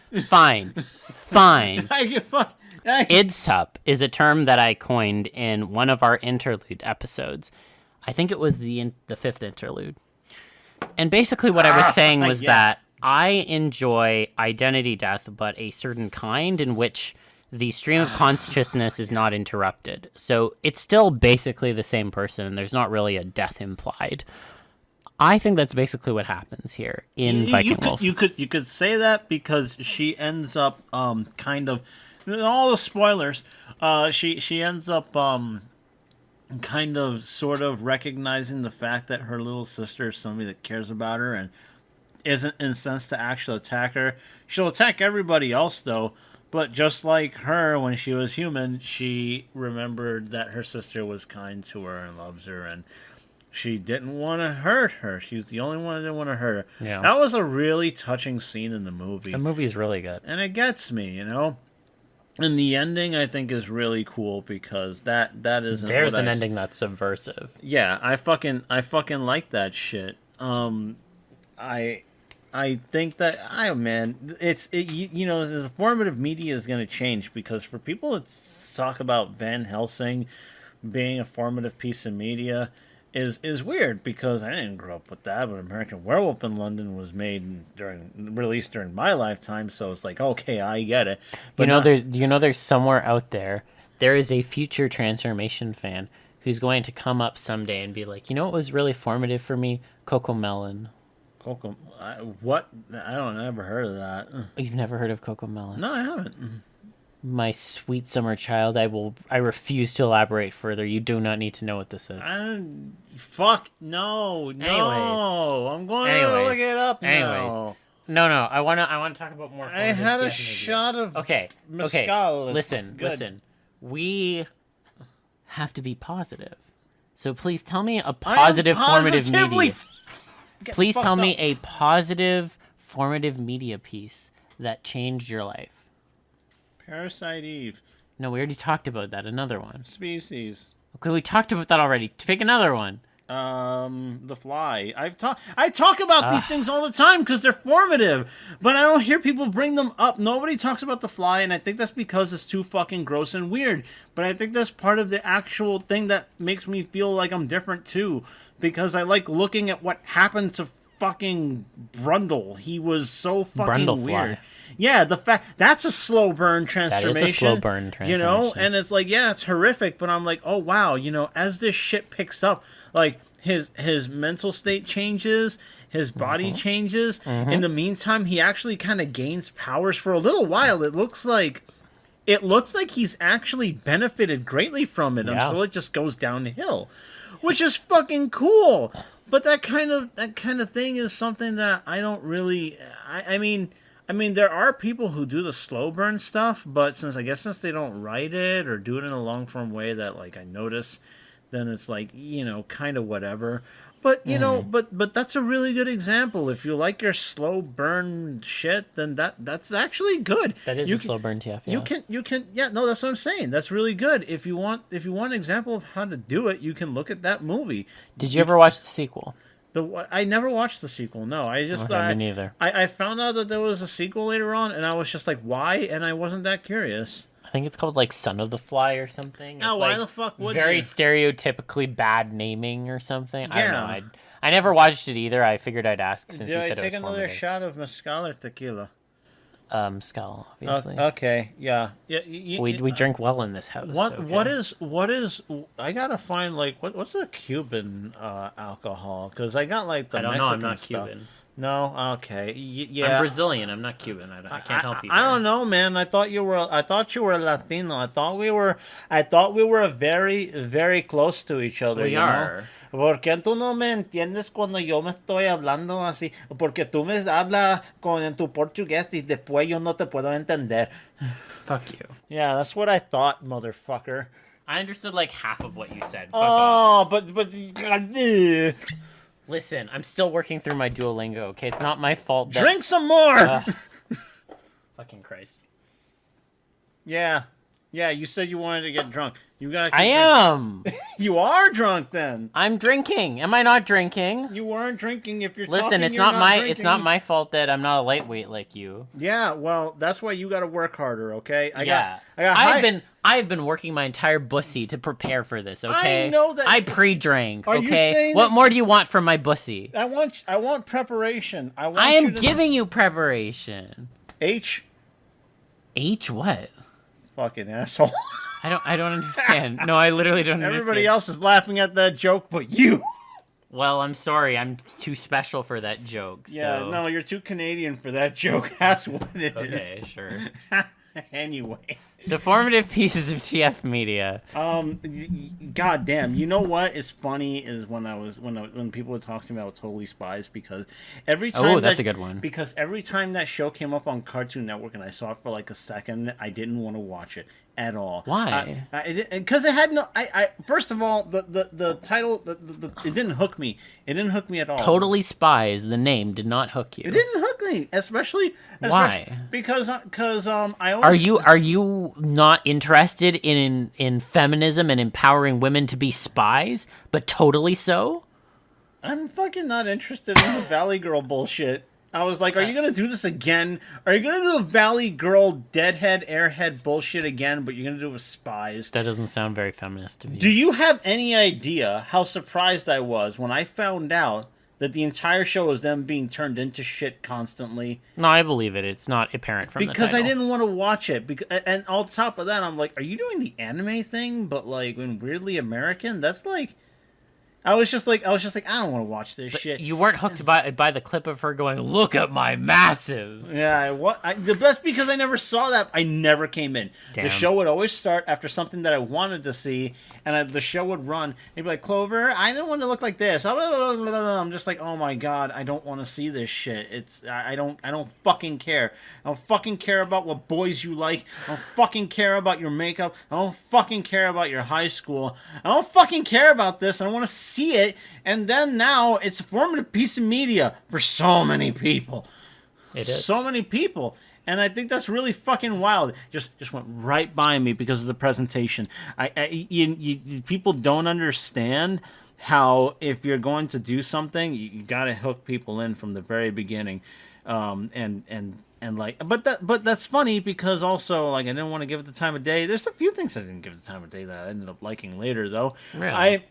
[SPEAKER 1] IDSUP is a term that I coined in one of our interlude episodes. I think it was the fifth interlude. And basically what I was saying was that I enjoy identity death, but a certain kind in which the stream of consciousness is not interrupted. So it's still basically the same person, and there's not really a death implied. I think that's basically what happens here in Viking Wolf.
[SPEAKER 2] You could say that because she ends up kind of all the spoilers. She ends up kind of sort of recognizing the fact that her little sister is somebody that cares about her and isn't incensed to actually attack her. She'll attack everybody else though. But just like her, when she was human, she remembered that her sister was kind to her and loves her, and she didn't want to hurt her. She was the only one that didn't want to hurt her.
[SPEAKER 1] Yeah.
[SPEAKER 2] That was a really touching scene in the movie.
[SPEAKER 1] The movie's really good.
[SPEAKER 2] And it gets me, you know? And the ending, I think, is really cool because that isn't...
[SPEAKER 1] There's an ending that's subversive.
[SPEAKER 2] Yeah, I fucking like that shit. I think that the formative media is going to change because for people that talk about Van Helsing being a formative piece of media is weird because I didn't grow up with that, but American Werewolf in London was released during my lifetime, so it's like, okay, I get it. But
[SPEAKER 1] there's somewhere out there is a future Transformation fan who's going to come up someday and be like, you know what was really formative for me? Cocomelon.
[SPEAKER 2] What? I never heard of that.
[SPEAKER 1] You've never heard of Cocomelon?
[SPEAKER 2] No, I haven't.
[SPEAKER 1] My sweet summer child, I refuse to elaborate further. You do not need to know what this is.
[SPEAKER 2] Fuck no. I'm going to look it up now.
[SPEAKER 1] No. I want to talk about more.
[SPEAKER 2] I had a shot of mescal.
[SPEAKER 1] Listen. We have to be positive. So please tell me a positive formative media. Please tell me a positive formative media piece that changed your life.
[SPEAKER 2] Parasite Eve.
[SPEAKER 1] No, we already talked about that. Another one.
[SPEAKER 2] Species.
[SPEAKER 1] Okay, we talked about that already. Pick another one.
[SPEAKER 2] The Fly. I talk about these things all the time because they're formative, but I don't hear people bring them up. Nobody talks about The Fly, and I think that's because it's too fucking gross and weird. But I think that's part of the actual thing that makes me feel like I'm different too, because I like looking at what happened to fucking Brundle. He was so fucking
[SPEAKER 1] Brundlefly.
[SPEAKER 2] Weird. Yeah, that's a slow burn transformation.
[SPEAKER 1] That is a slow burn transformation.
[SPEAKER 2] You know, and it's like, yeah, it's horrific, but I'm like, oh wow, you know, as this shit picks up, like his mental state changes, his body changes. In the meantime, he actually kind of gains powers for a little while. It looks like he's actually benefited greatly from it until it just goes downhill, which is fucking cool. But that kind of thing is something that I don't really. I mean, there are people who do the slow burn stuff, but since they don't write it or do it in a long form way that like I notice, then it's like, you know, kind of whatever. But you know, but that's a really good example. If you like your slow burn shit, then that's actually good.
[SPEAKER 1] That is
[SPEAKER 2] you
[SPEAKER 1] a slow burn TF.
[SPEAKER 2] You can yeah, no, that's what I'm saying. That's really good. If you want an example of how to do it, you can look at that movie.
[SPEAKER 1] Did you ever watch the sequel?
[SPEAKER 2] I never watched the sequel. No, I just
[SPEAKER 1] me neither.
[SPEAKER 2] I found out that there was a sequel later on, and I was just like, why? And I wasn't that curious.
[SPEAKER 1] I think it's called like Son of the Fly or something.
[SPEAKER 2] Oh,
[SPEAKER 1] it's
[SPEAKER 2] why
[SPEAKER 1] like
[SPEAKER 2] the fuck would
[SPEAKER 1] very
[SPEAKER 2] you?
[SPEAKER 1] stereotypically bad naming or something. I don't
[SPEAKER 2] Yeah.
[SPEAKER 1] know. I never watched it either. I figured I'd ask since
[SPEAKER 2] Did
[SPEAKER 1] you
[SPEAKER 2] I
[SPEAKER 1] said it was
[SPEAKER 2] take another
[SPEAKER 1] formative.
[SPEAKER 2] shot of mezcal or tequila?
[SPEAKER 1] Skull, obviously.
[SPEAKER 2] Okay, yeah.
[SPEAKER 1] We drink well in this house.
[SPEAKER 2] What is I gotta find like what's a Cuban alcohol, because I got like the
[SPEAKER 1] I don't know. I'm
[SPEAKER 2] Mexican
[SPEAKER 1] not
[SPEAKER 2] stuff.
[SPEAKER 1] Cuban.
[SPEAKER 2] No, okay, yeah.
[SPEAKER 1] I'm Brazilian. I'm not Cuban. I can't help you.
[SPEAKER 2] I don't know, man. I thought you were Latino. I thought we were very, very close to each other.
[SPEAKER 1] We
[SPEAKER 2] you
[SPEAKER 1] are.
[SPEAKER 2] Know? ¿Por qué tú no me entiendes cuando yo me estoy hablando así? Porque tú me hablas en tu portugués y después yo no te puedo entender.
[SPEAKER 1] Fuck you.
[SPEAKER 2] Yeah, that's what I thought, motherfucker.
[SPEAKER 1] I understood like half of what you said. Fuck off.
[SPEAKER 2] But
[SPEAKER 1] Listen, I'm still working through my Duolingo. Okay, it's not my fault. That...
[SPEAKER 2] Drink some more.
[SPEAKER 1] Fucking Christ.
[SPEAKER 2] Yeah. You said you wanted to get drunk. You gotta.
[SPEAKER 1] I am.
[SPEAKER 2] You are drunk then.
[SPEAKER 1] I'm drinking. Am I not drinking?
[SPEAKER 2] You weren't drinking if you're.
[SPEAKER 1] Listen,
[SPEAKER 2] talking,
[SPEAKER 1] it's
[SPEAKER 2] you're
[SPEAKER 1] not my
[SPEAKER 2] drinking.
[SPEAKER 1] it's not my fault that I'm not a lightweight like you.
[SPEAKER 2] Yeah, well, that's why you got to work harder, okay?
[SPEAKER 1] I've been working my entire bussy to prepare for this, okay?
[SPEAKER 2] I know that.
[SPEAKER 1] I pre-drank,
[SPEAKER 2] Are you
[SPEAKER 1] okay?
[SPEAKER 2] saying
[SPEAKER 1] What
[SPEAKER 2] that-
[SPEAKER 1] more do you want from my bussy?
[SPEAKER 2] I want preparation.
[SPEAKER 1] I am giving you preparation.
[SPEAKER 2] H.
[SPEAKER 1] H what?
[SPEAKER 2] Fucking asshole.
[SPEAKER 1] I don't understand. No, I literally don't understand.
[SPEAKER 2] Everybody else is laughing at that joke, but you.
[SPEAKER 1] Well, I'm sorry. I'm too special for that joke.
[SPEAKER 2] Yeah,
[SPEAKER 1] so...
[SPEAKER 2] no, you're too Canadian for that joke. That's what it is.
[SPEAKER 1] Okay, sure.
[SPEAKER 2] Anyway.
[SPEAKER 1] So formative pieces of TF media.
[SPEAKER 2] God damn. You know what is funny is when people would talk to me about Totally Spies, because every time
[SPEAKER 1] that's a good one.
[SPEAKER 2] Because every time that show came up on Cartoon Network and I saw it for like a second, I didn't want to watch it at all.
[SPEAKER 1] Why?
[SPEAKER 2] Because it had no. First of all, the title it didn't hook me. It didn't hook me at all.
[SPEAKER 1] Totally Spies. The name did not hook you.
[SPEAKER 2] It didn't hook me, especially
[SPEAKER 1] why?
[SPEAKER 2] Because I always
[SPEAKER 1] are you not interested in feminism and empowering women to be spies, but totally so?
[SPEAKER 2] I'm fucking not interested in the Valley Girl bullshit. I was like, are you going to do this again? Are you going to do the Valley Girl deadhead, airhead bullshit again, but you're going to do it with spies?
[SPEAKER 1] That doesn't sound very feminist to me.
[SPEAKER 2] Do you have any idea how surprised I was when I found out that the entire show was them being turned into shit constantly?
[SPEAKER 1] No, I believe it. It's not apparent from the title.
[SPEAKER 2] Because I didn't want to watch it. And on top of that, I'm like, are you doing the anime thing, but like when weirdly American? That's like... I was just like, I don't want to watch this shit.
[SPEAKER 1] You weren't hooked by the clip of her going, "Look at my massive."
[SPEAKER 2] Yeah, the best because I never saw that. I never came in.
[SPEAKER 1] Damn.
[SPEAKER 2] The show would always start after something that I wanted to see, and the show would run. It'd be like, Clover, I don't want to look like this. I'm just like, oh my god, I don't want to see this shit. I don't fucking care. I don't fucking care about what boys you like. I don't fucking care about your makeup. I don't fucking care about your high school. I don't fucking care about this. I don't want to see it. And then now it's a formative piece of media for so many people.
[SPEAKER 1] It is.
[SPEAKER 2] So many people. And I think that's really fucking wild. Just went right by me because of the presentation. People don't understand how if you're going to do something, you got to hook people in from the very beginning. But that's funny because also like I didn't want to give it the time of day. There's a few things I didn't give it the time of day that I ended up liking later though.
[SPEAKER 1] Really?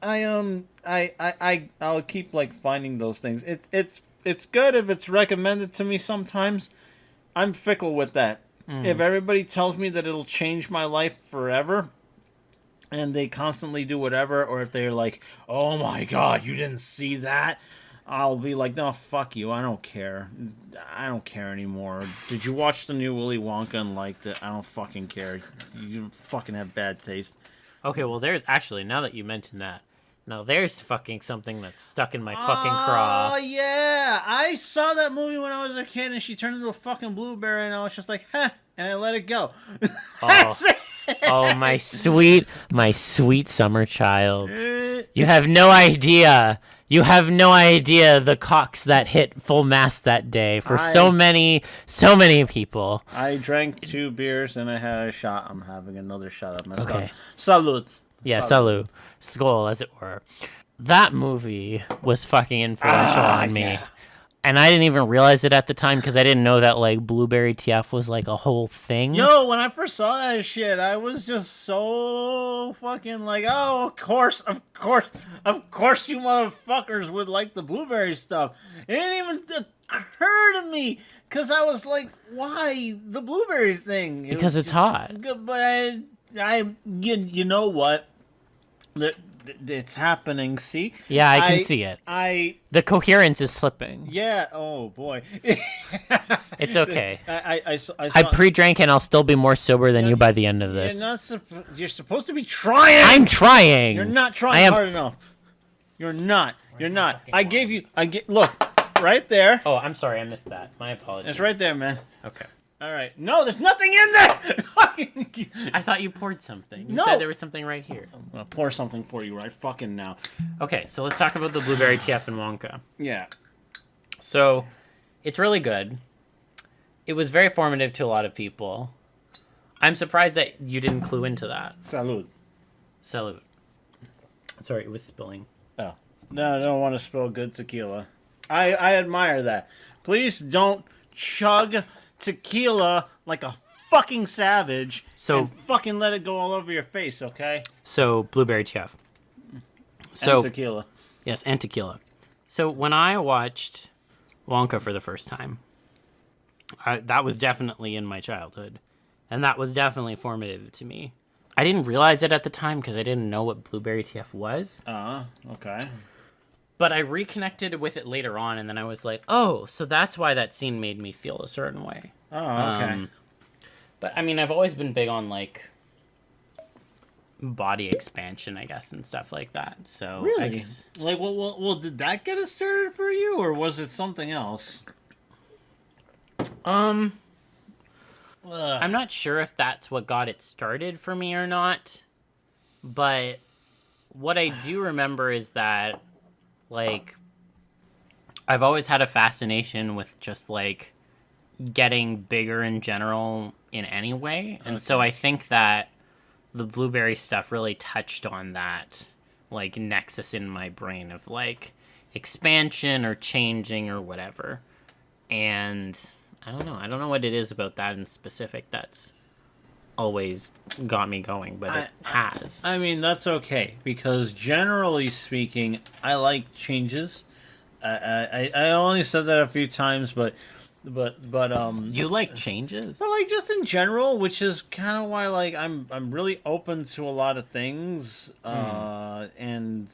[SPEAKER 2] I'll keep like finding those things. It's good if it's recommended to me sometimes. I'm fickle with that. If everybody tells me that it'll change my life forever and they constantly do whatever, or if they're like, oh my god, you didn't see that, I'll be like, no, fuck you. I don't care. I don't care anymore. Did you watch the new Willy Wonka and liked it? I don't fucking care. You fucking have bad taste.
[SPEAKER 1] Okay, well, there's actually, now that you mention that, now there's fucking something that's stuck in my fucking craw.
[SPEAKER 2] Oh, yeah. I saw that movie when I was a kid and she turned into a fucking blueberry and I was just like, huh, and I let it go.
[SPEAKER 1] Oh, my sweet summer child. You have no idea. You have no idea the cocks that hit full mast that day for so many people.
[SPEAKER 2] I drank 2 beers and I had a shot. I'm having another shot of my
[SPEAKER 1] Okay.
[SPEAKER 2] stuff. Salud.
[SPEAKER 1] Yeah, salut. Skull, as it were. That movie was fucking influential on me.
[SPEAKER 2] Yeah.
[SPEAKER 1] And I didn't even realize it at the time because I didn't know that, like, Blueberry TF was, like, a whole thing.
[SPEAKER 2] Yo, when I first saw that shit, I was just so fucking like, oh, of course, you motherfuckers would like the blueberry stuff. It didn't even occur to me, because I was like, why the blueberries thing?
[SPEAKER 1] Because it's hot.
[SPEAKER 2] But you know what? It's happening, see?
[SPEAKER 1] Yeah, I can see it. The coherence is slipping.
[SPEAKER 2] Yeah, oh boy.
[SPEAKER 1] It's okay.
[SPEAKER 2] I
[SPEAKER 1] pre-drank and I'll still be more sober than you by the end of this.
[SPEAKER 2] You're supposed to be trying.
[SPEAKER 1] I'm trying.
[SPEAKER 2] You're not trying hard enough. You're not. Look, right there.
[SPEAKER 1] Oh, I'm sorry, I missed that. My apologies.
[SPEAKER 2] It's right there, man.
[SPEAKER 1] Okay.
[SPEAKER 2] All right. No, there's nothing in there.
[SPEAKER 1] I thought you poured something. You
[SPEAKER 2] No.
[SPEAKER 1] said there was something right here.
[SPEAKER 2] I'm gonna pour something for you right fucking now.
[SPEAKER 1] Okay, so let's talk about the Blueberry TF and Wonka.
[SPEAKER 2] Yeah.
[SPEAKER 1] So, it's really good. It was very formative to a lot of people. I'm surprised that you didn't clue into that.
[SPEAKER 2] Salud.
[SPEAKER 1] Salute. Sorry, it was spilling.
[SPEAKER 2] Oh. No, I don't want to spill good tequila. I admire that. Please don't chug tequila like a fucking savage and fucking let it go all over your face, okay?
[SPEAKER 1] So, Blueberry TF. So,
[SPEAKER 2] and tequila.
[SPEAKER 1] Yes, and tequila. So, when I watched Wonka for the first time, that was definitely in my childhood. And that was definitely formative to me. I didn't realize it at the time because I didn't know what Blueberry TF was.
[SPEAKER 2] Okay.
[SPEAKER 1] But I reconnected with it later on, and then I was like, oh, so that's why that scene made me feel a certain way.
[SPEAKER 2] Oh, okay.
[SPEAKER 1] But, I mean, I've always been big on, like, body expansion, I guess, and stuff like that. So,
[SPEAKER 2] really? Like, well, did that get us started for you, or was it something else?
[SPEAKER 1] I'm not sure if that's what got it started for me or not. But what I do remember is that, like, I've always had a fascination with just, like, getting bigger in general in any way. And so I think that the blueberry stuff really touched on that, like, nexus in my brain of, like, expansion or changing or whatever. And I don't know what it is about that in specific that's always got me going, but it has.
[SPEAKER 2] I mean, that's okay, because generally speaking, I like changes. I only said that a few times, but
[SPEAKER 1] you like changes?
[SPEAKER 2] But like just in general, which is kind of why like I'm really open to a lot of things, and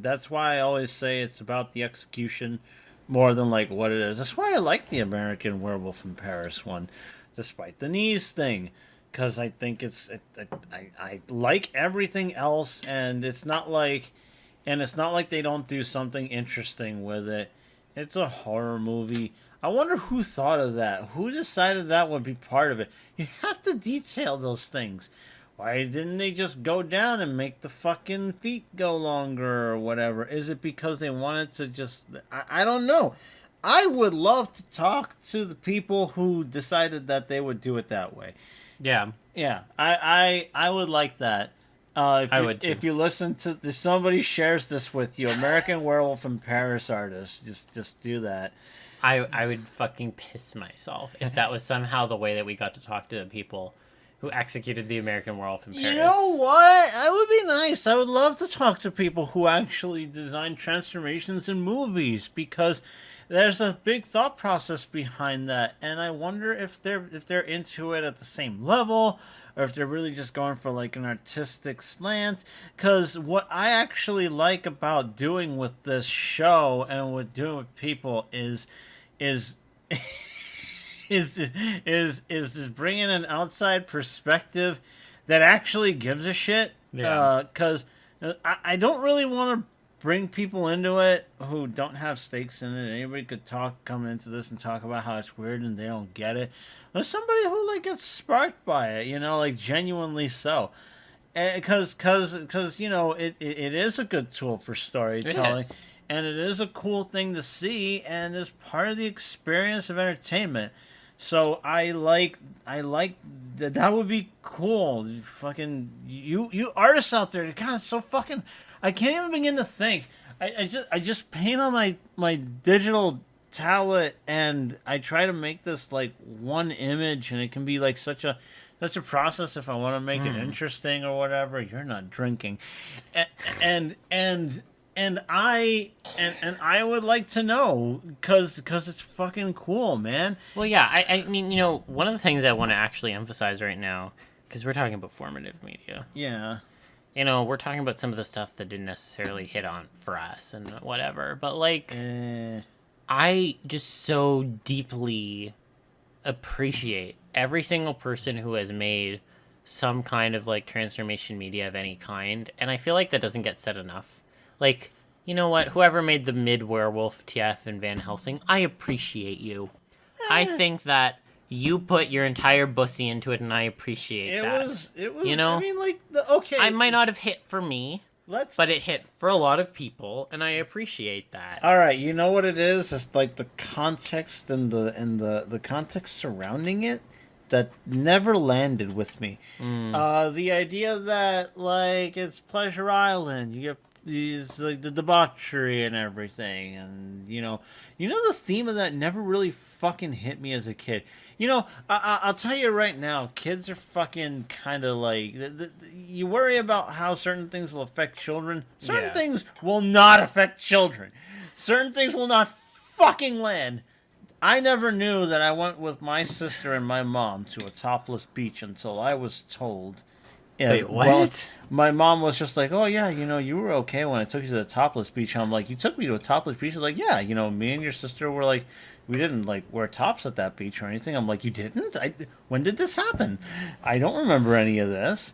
[SPEAKER 2] that's why I always say it's about the execution more than like what it is. That's why I like the American Werewolf in Paris one, despite the knees thing. Because I think I like everything else, and it's not like they don't do something interesting with it. It's a horror movie. I wonder who thought of that. Who decided that would be part of it? You have to detail those things. Why didn't they just go down and make the fucking feet go longer or whatever? Is it because they wanted to just... I don't know. I would love to talk to the people who decided that they would do it that way.
[SPEAKER 1] Yeah.
[SPEAKER 2] Yeah, I would like that. I
[SPEAKER 1] would too.
[SPEAKER 2] If you listen to if somebody shares this with you, American Werewolf in Paris artist, just do that.
[SPEAKER 1] I would fucking piss myself if that was somehow the way that we got to talk to the people who executed the American Werewolf in Paris.
[SPEAKER 2] You know what? That would be nice. I would love to talk to people who actually design transformations in movies, because there's a big thought process behind that, and I wonder if they're into it at the same level, or if they're really just going for like an artistic slant. Because what I actually like about doing with this show and with doing with people is bringing an outside perspective that actually gives a shit.
[SPEAKER 1] Yeah.
[SPEAKER 2] Because I don't really want to bring people into it who don't have stakes in it. Anybody could come into this and talk about how it's weird and they don't get it. There's somebody who like gets sparked by it, you know, like genuinely so. Because you know it is a good tool for storytelling, and it is a cool thing to see, and it's part of the experience of entertainment. So I like that. That would be cool. You artists out there, God, it's so fucking. I can't even begin to think. I just paint on my digital tablet, and I try to make this like one image, and it can be like such a process if I want to make it interesting or whatever. You're not drinking, and I would like to know because it's fucking cool, man.
[SPEAKER 1] Well, yeah, I mean, one of the things I want to actually emphasize right now, because we're talking about formative media.
[SPEAKER 2] Yeah.
[SPEAKER 1] We're talking about some of the stuff that didn't necessarily hit on for us and whatever, but like, I just so deeply appreciate every single person who has made some kind of like transformation media of any kind, and I feel like that doesn't get said enough. Like, you know what? Whoever made the mid-werewolf TF and Van Helsing, I appreciate you. I think that you put your entire bussy into it, and I appreciate that.
[SPEAKER 2] It was. I mean, like, okay.
[SPEAKER 1] I might not have hit for me, but it hit for a lot of people, and I appreciate that.
[SPEAKER 2] All right, you know what it is? It's like the context and the context surrounding it that never landed with me. The idea that like it's Pleasure Island, you get these like the debauchery and everything, and the theme of that never really fucking hit me as a kid. I'll tell you right now, kids are fucking kind of like you worry about how certain things will affect children. Certain things will not affect children. Certain things will not fucking land. I never knew that I went with my sister and my mom to a topless beach until I was told.
[SPEAKER 1] Wait, what?
[SPEAKER 2] Well, my mom was just like, oh, yeah, you were okay when I took you to the topless beach. I'm like, you took me to a topless beach? She's like, yeah, me and your sister were like, we didn't like wear tops at that beach or anything. I'm like, you didn't? When did this happen? I don't remember any of this.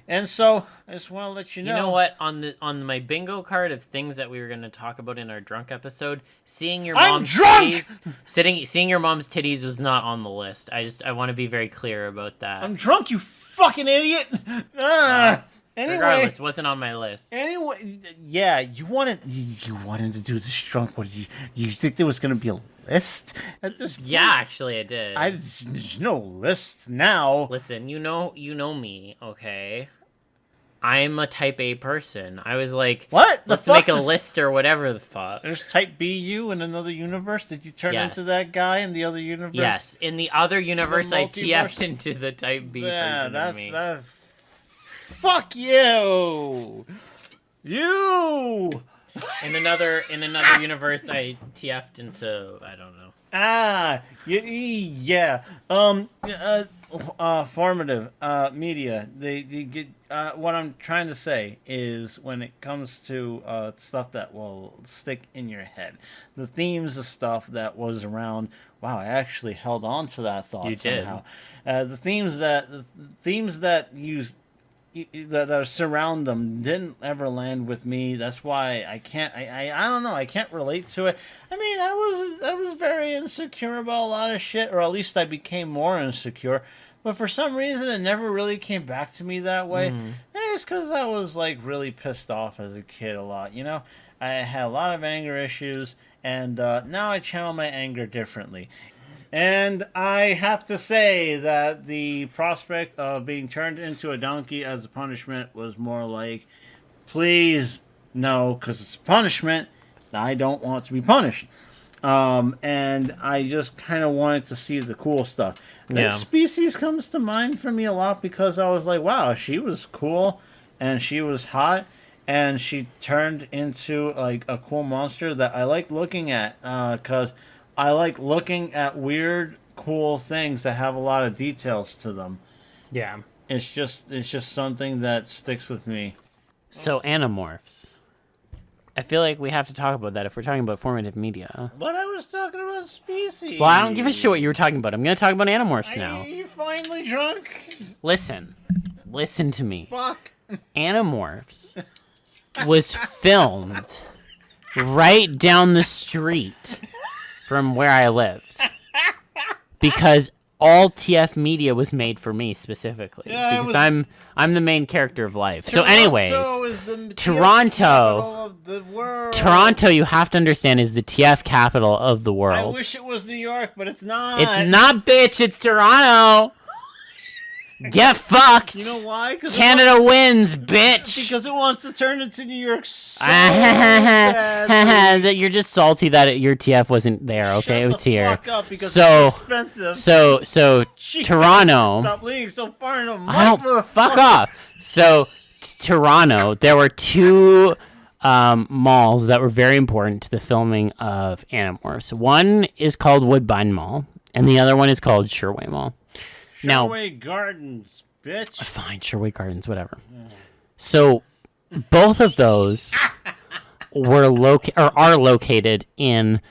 [SPEAKER 2] And so I just want to let you know.
[SPEAKER 1] You know what? On my bingo card of things that we were going to talk about in our drunk episode, seeing your mom's titties, seeing your mom's titties was not on the list. I want to be very clear about that.
[SPEAKER 2] I'm drunk, you fucking idiot. Anyway,
[SPEAKER 1] regardless, it wasn't on my list.
[SPEAKER 2] Anyway, yeah, you wanted to do this drunk. What you think there was going to be a list at this point?
[SPEAKER 1] Yeah, actually, I did.
[SPEAKER 2] There's no list now.
[SPEAKER 1] Listen, you know me, okay? I'm a type A person. I was like,
[SPEAKER 2] what?
[SPEAKER 1] Let's make a list or whatever the fuck.
[SPEAKER 2] There's type B you in another universe? Did you turn into that guy in the other universe?
[SPEAKER 1] Yes, in the other universe, I TF'd into the type B version of me.
[SPEAKER 2] Fuck you! You!
[SPEAKER 1] In another universe, I TF'd into, I don't know.
[SPEAKER 2] Yeah. Formative media. They get. What I'm trying to say is, when it comes to stuff that will stick in your head, the themes of stuff that was around. Wow, I actually held on to that thought.
[SPEAKER 1] You did.
[SPEAKER 2] Somehow. The themes that use. That surround them didn't ever land with me. That's why I can't. I don't know. I can't relate to it. I mean, I was very insecure about a lot of shit, or at least I became more insecure. But for some reason, it never really came back to me that way. Maybe it's because I was like really pissed off as a kid a lot. I had a lot of anger issues, and now I channel my anger differently. And I have to say that the prospect of being turned into a donkey as a punishment was more like, please, no, because it's a punishment. I don't want to be punished. And I just kind of wanted to see the cool stuff. Yeah. Species comes to mind for me a lot because I was like, wow, she was cool and she was hot. And she turned into like a cool monster that I like looking at because... I like looking at weird, cool things that have a lot of details to them.
[SPEAKER 1] Yeah.
[SPEAKER 2] It's just something that sticks with me.
[SPEAKER 1] So, Animorphs. I feel like we have to talk about that if we're talking about formative media.
[SPEAKER 2] But I was talking about species.
[SPEAKER 1] Well, I don't give a shit what you were talking about. I'm going to talk about Animorphs now.
[SPEAKER 2] Are you finally drunk?
[SPEAKER 1] Listen to me.
[SPEAKER 2] Fuck.
[SPEAKER 1] Animorphs was filmed right down the street from where I lived, because all TF media was made for me specifically
[SPEAKER 2] Yeah,
[SPEAKER 1] because I'm the main character of life. So,
[SPEAKER 2] Toronto
[SPEAKER 1] anyways,
[SPEAKER 2] is the
[SPEAKER 1] Toronto,
[SPEAKER 2] capital of the world.
[SPEAKER 1] Toronto, you have to understand, is the TF capital of the
[SPEAKER 2] I
[SPEAKER 1] world.
[SPEAKER 2] wish it was New York, but it's not.
[SPEAKER 1] It's not, bitch. It's Toronto. Get fucked.
[SPEAKER 2] You know why?
[SPEAKER 1] Canada wins, bitch.
[SPEAKER 2] Because it wants to turn into New York so badly.
[SPEAKER 1] You're just salty that your TF wasn't there. Okay, it was here.
[SPEAKER 2] Fuck up because it's expensive.
[SPEAKER 1] So
[SPEAKER 2] Jeez,
[SPEAKER 1] Toronto.
[SPEAKER 2] Stop leaning so far in the mic.
[SPEAKER 1] I don't fuck off. So Toronto, there were two malls that were very important to the filming of Animorphs. One is called Woodbine Mall, and the other one is called Sherway Mall.
[SPEAKER 2] Sherway Gardens, bitch.
[SPEAKER 1] Fine, Sherway Gardens, whatever. So, both of those are located in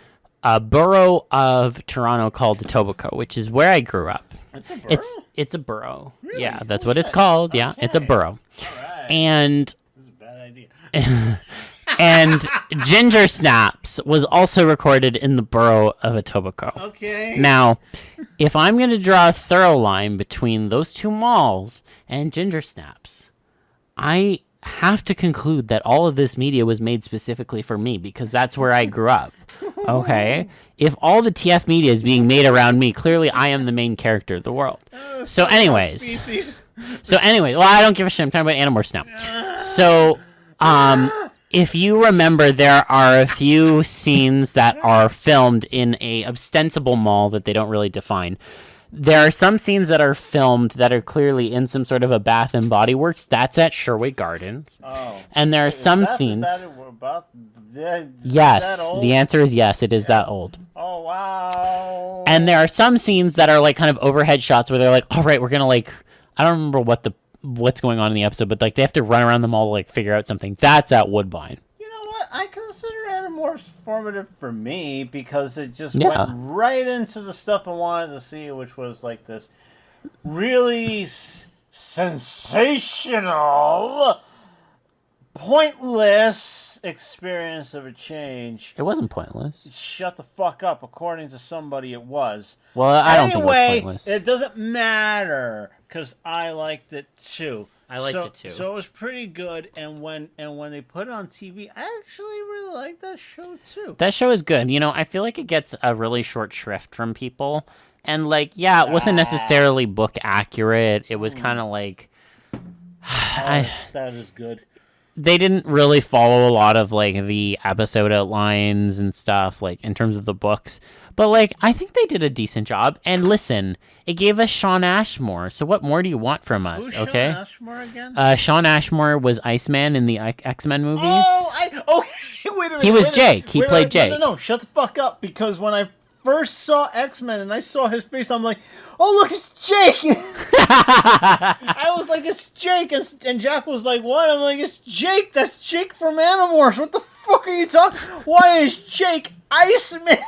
[SPEAKER 1] a borough of Toronto called Etobicoke, which is where I grew up.
[SPEAKER 2] It's a borough?
[SPEAKER 1] It's a borough.
[SPEAKER 2] Really?
[SPEAKER 1] Yeah, that's what it's called. Yeah, it's a borough.
[SPEAKER 2] All right.
[SPEAKER 1] And
[SPEAKER 2] This is a bad idea.
[SPEAKER 1] and Ginger Snaps was also recorded in the borough of Etobicoke.
[SPEAKER 2] Okay.
[SPEAKER 1] Now, if I'm going to draw a thorough line between those two malls and Ginger Snaps, I have to conclude that all of this media was made specifically for me because that's where I grew up. Okay? If all the TF media is being made around me, clearly I am the main character of the world. So anyways, well, I don't give a shit. I'm talking about Animorphs now. So, if you remember, there are a few scenes that are filmed in a ostensible mall that they don't really define. There are some scenes that are filmed that are clearly in some sort of a Bath and Body Works. That's at Sherway Gardens.
[SPEAKER 2] Oh.
[SPEAKER 1] And there are some scenes. Yes, the answer is yes. It is that old.
[SPEAKER 2] Oh wow.
[SPEAKER 1] And there are some scenes that are like kind of overhead shots where they're like, all right, we're gonna like, I don't remember what's going on in the episode, but like they have to run around the mall to like figure out something. That's at Woodbine.
[SPEAKER 2] You know what? I consider Animorphs formative for me because it just went right into the stuff I wanted to see, which was like this really sensational, pointless experience of a change.
[SPEAKER 1] It wasn't pointless.
[SPEAKER 2] Shut the fuck up. According to somebody, it was.
[SPEAKER 1] Well, I don't think it was pointless.
[SPEAKER 2] It doesn't matter because I liked it too.
[SPEAKER 1] I liked it too.
[SPEAKER 2] So it was pretty good, and when they put it on TV, I actually really liked that show too.
[SPEAKER 1] That show is good. You know, I feel like it gets a really short shrift from people, and like, yeah, it wasn't necessarily book accurate. It was kind of like,
[SPEAKER 2] that is good.
[SPEAKER 1] They didn't really follow a lot of like the episode outlines and stuff, like in terms of the books. But like, I think they did a decent job. And listen, it gave us Shawn Ashmore. So what more do you want from us?
[SPEAKER 2] Who's
[SPEAKER 1] okay.
[SPEAKER 2] Shawn Ashmore again?
[SPEAKER 1] Shawn Ashmore was Iceman in the X-Men movies.
[SPEAKER 2] Oh, okay. Wait a minute.
[SPEAKER 1] He was Jake. He played Jake.
[SPEAKER 2] No, shut the fuck up. Because when I first saw X-Men and I saw his face, I'm like, oh, look, it's Jake. I was like, it's Jake. And Jack was like, what? I'm like, it's Jake. That's Jake from Animorphs. What the fuck are you talking? Why is Jake Iceman?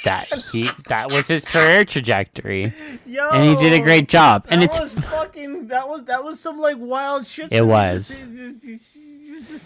[SPEAKER 1] That was his career trajectory.
[SPEAKER 2] Yo,
[SPEAKER 1] and he did a great job. And
[SPEAKER 2] that was some like wild shit.
[SPEAKER 1] It was.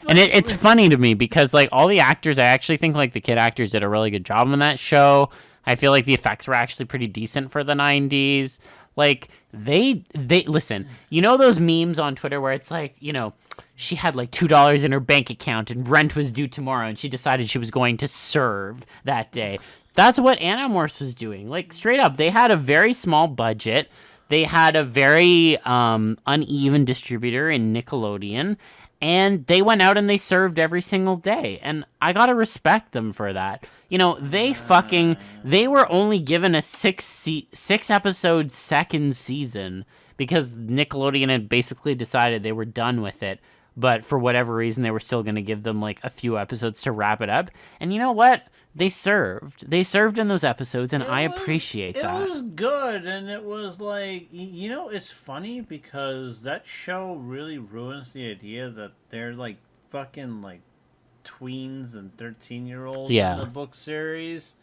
[SPEAKER 1] And it's funny to me because like all the actors, I actually think like the kid actors did a really good job on that show. I feel like the effects were actually pretty decent for the 90s. Like they listen, you know those memes on Twitter where it's like, you know, she had like $2 in her bank account and rent was due tomorrow and she decided she was going to serve that day. That's what Animorphs is doing. Like straight up, they had a very small budget. They had a very uneven distributor in Nickelodeon. And they went out and they served every single day. And I gotta respect them for that. You know, they were only given a six episode second season because Nickelodeon had basically decided they were done with it. But for whatever reason, they were still going to give them like a few episodes to wrap it up. And you know what? They served in those episodes, and I appreciate that.
[SPEAKER 2] It was good, and it was like, you know, it's funny because that show really ruins the idea that they're like fucking like tweens and 13-year-olds in the book series,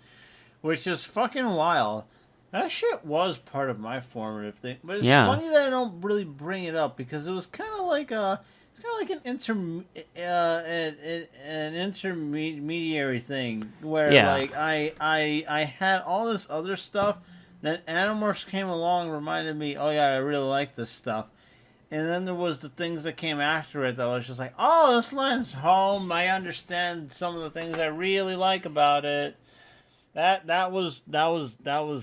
[SPEAKER 2] which is fucking wild. That shit was part of my formative thing, but it's funny that I don't really bring it up because it was kind of like an intermediary thing where like I had all this other stuff Then Animorphs came along, reminded me, oh yeah, I really like this stuff. And then there was the things that came after it that was just like, oh, this lands home. I understand some of the things I really like about it. That was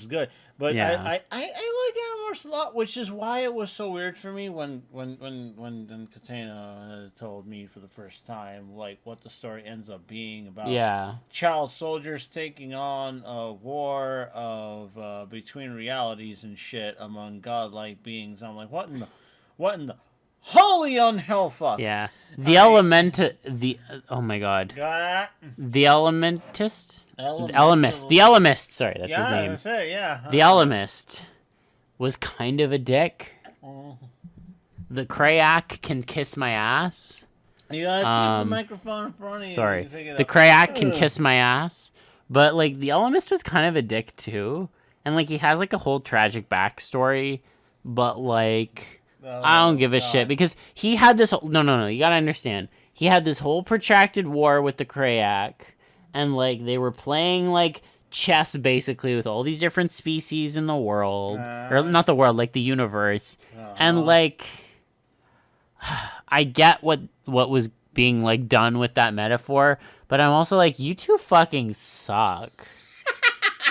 [SPEAKER 2] good. But
[SPEAKER 1] Yeah.
[SPEAKER 2] I like Animorphs a lot, which is why it was so weird for me when Katana told me for the first time like what the story ends up being about.
[SPEAKER 1] Yeah.
[SPEAKER 2] Child soldiers taking on a war of between realities and shit among godlike beings. I'm like, what in the holy unhell fuck?
[SPEAKER 1] Yeah. Oh my god. The Elementist? Elemist. The Elemist, sorry, that's his name.
[SPEAKER 2] That's it, yeah.
[SPEAKER 1] The Elemist was kind of a dick. The Krayak can kiss my ass.
[SPEAKER 2] You gotta keep the microphone in front of you.
[SPEAKER 1] Sorry. The Krayak can kiss my ass. But, like, the Elemist was kind of a dick, too. And, like, he has, like, a whole tragic backstory. But, like, I don't give a shit. Because he had this... No. You gotta understand. He had this whole protracted war with the Krayak. And, like, they were playing, like, chess, basically, with all these different species in the world. Or, not the world, like, the universe. And, like, I get what was being, like, done with that metaphor. But I'm also like, you two fucking suck.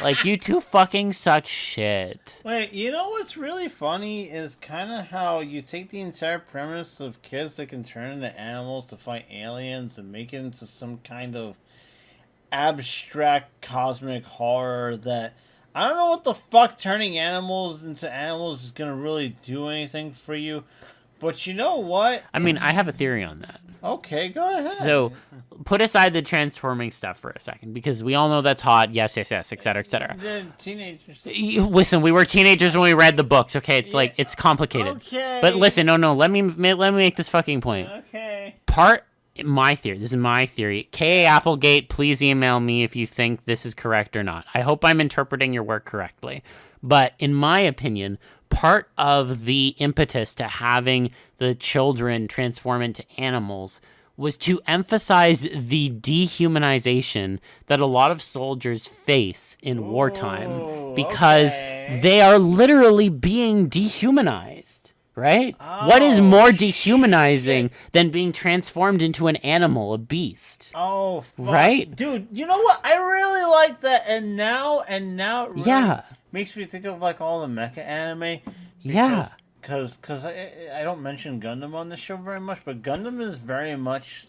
[SPEAKER 1] Like, you two fucking suck shit.
[SPEAKER 2] Wait, you know what's really funny is kind of how you take the entire premise of kids that can turn into animals to fight aliens and make it into some kind of abstract cosmic horror that I don't know what the fuck turning animals into animals is gonna really do anything for you, but you know what?
[SPEAKER 1] I mean, I have a theory on that.
[SPEAKER 2] Okay, go ahead.
[SPEAKER 1] So, put aside the transforming stuff for a second, because we all know that's hot, yes, etc., etc.
[SPEAKER 2] They're teenagers.
[SPEAKER 1] Listen, we were teenagers when we read the books, okay? It's like, it's complicated.
[SPEAKER 2] Okay.
[SPEAKER 1] But listen, no, let me make this fucking point.
[SPEAKER 2] Okay.
[SPEAKER 1] My theory, this is my theory. K. Applegate, please email me if you think this is correct or not. I hope I'm interpreting your work correctly. But in my opinion, part of the impetus to having the children transform into animals was to emphasize the dehumanization that a lot of soldiers face in wartime because they are literally being dehumanized. Right? What is more dehumanizing than being transformed into an animal, a beast?
[SPEAKER 2] Oh, fuck.
[SPEAKER 1] Right?
[SPEAKER 2] Dude, you know what? I really like that. And now it really makes me think of like all the mecha anime. Because I don't mention Gundam on this show very much, but Gundam is very much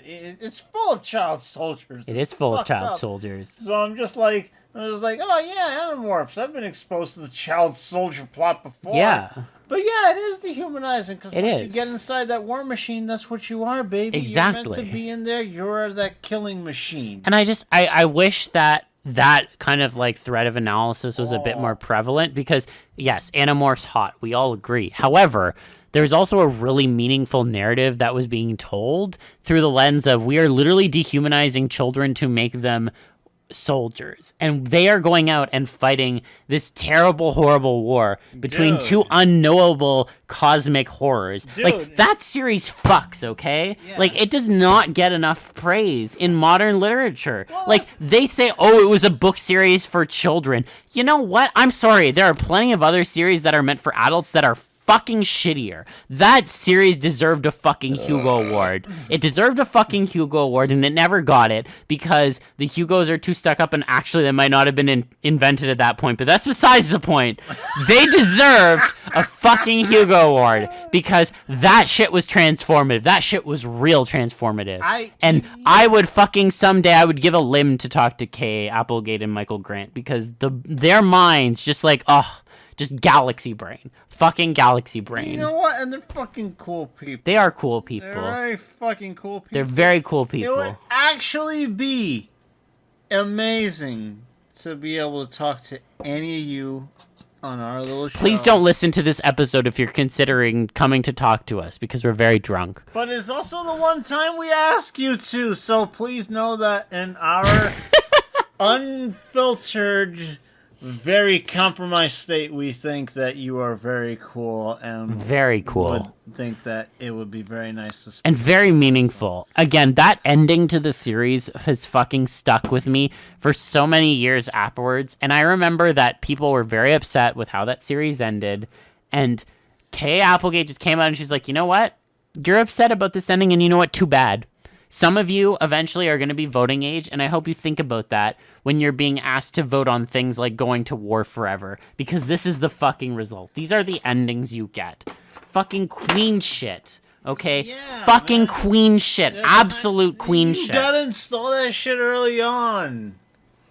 [SPEAKER 2] it's full of child soldiers.
[SPEAKER 1] It is full of child soldiers.
[SPEAKER 2] So I'm just like, oh yeah, Animorphs. I've been exposed to the child soldier plot before.
[SPEAKER 1] Yeah.
[SPEAKER 2] But yeah, it is dehumanizing because once
[SPEAKER 1] is.
[SPEAKER 2] you get inside that war machine, that's what you are, baby.
[SPEAKER 1] Exactly.
[SPEAKER 2] You're meant to be in there. You're that killing machine.
[SPEAKER 1] And I wish that kind of like thread of analysis was a bit more prevalent because, yes, Animorphs hot. We all agree. However, there's also a really meaningful narrative that was being told through the lens of we are literally dehumanizing children to make them soldiers, and they are going out and fighting this terrible, horrible war between two unknowable cosmic horrors. Like, that series fucks, okay? Yeah. Like, it does not get enough praise in modern literature. Like, they say, oh, it was a book series for children. You know what? I'm sorry. There are plenty of other series that are meant for adults that are fucking shittier. That series deserved a fucking Hugo Award. It deserved a fucking Hugo Award, and it never got it because the Hugos are too stuck up, and actually they might not have been invented at that point, but that's besides the point. They deserved a fucking Hugo Award because that shit was transformative. That shit was real transformative. I would fucking someday, I would give a limb to talk to Kay Applegate and Michael Grant because their minds just like, just galaxy brain. Fucking galaxy brain.
[SPEAKER 2] You know what? And they're fucking cool people.
[SPEAKER 1] They are cool people.
[SPEAKER 2] They're very fucking cool people.
[SPEAKER 1] They're very cool people.
[SPEAKER 2] It would actually be amazing to be able to talk to any of you on our little show.
[SPEAKER 1] Please don't listen to this episode if you're considering coming to talk to us because we're very drunk.
[SPEAKER 2] But it's also the one time we ask you to, so please know that in our unfiltered very compromised state, we think that you are very cool and
[SPEAKER 1] Very cool.
[SPEAKER 2] would think that it would be very nice to speak.
[SPEAKER 1] And very meaningful. Again, that ending to the series has fucking stuck with me for so many years afterwards. And I remember that people were very upset with how that series ended. And Kay Applegate just came out and she's like, you know what? You're upset about this ending, and you know what? Too bad. Some of you eventually are going to be voting age, and I hope you think about that when you're being asked to vote on things like going to war forever, because this is the fucking result. These are the endings you get. Fucking queen shit, okay?
[SPEAKER 2] Yeah,
[SPEAKER 1] fucking
[SPEAKER 2] man.
[SPEAKER 1] queen shit. Absolute queen shit.
[SPEAKER 2] You gotta install that shit early on.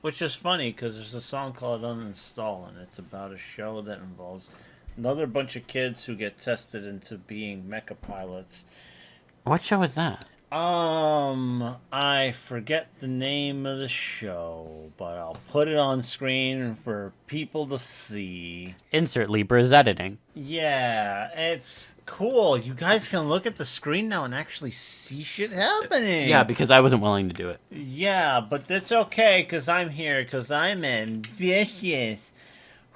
[SPEAKER 2] Which is funny, because there's a song called Uninstall, and it's about a show that involves another bunch of kids who get tested into being mecha pilots.
[SPEAKER 1] What show is that?
[SPEAKER 2] I forget the name of the show, but I'll put it on screen for people to see.
[SPEAKER 1] Insert Libra's editing.
[SPEAKER 2] Yeah, it's cool. You guys can look at the screen now and actually see shit happening.
[SPEAKER 1] Yeah, because I wasn't willing to do it.
[SPEAKER 2] Yeah, but that's okay, because I'm here, because I'm ambitious.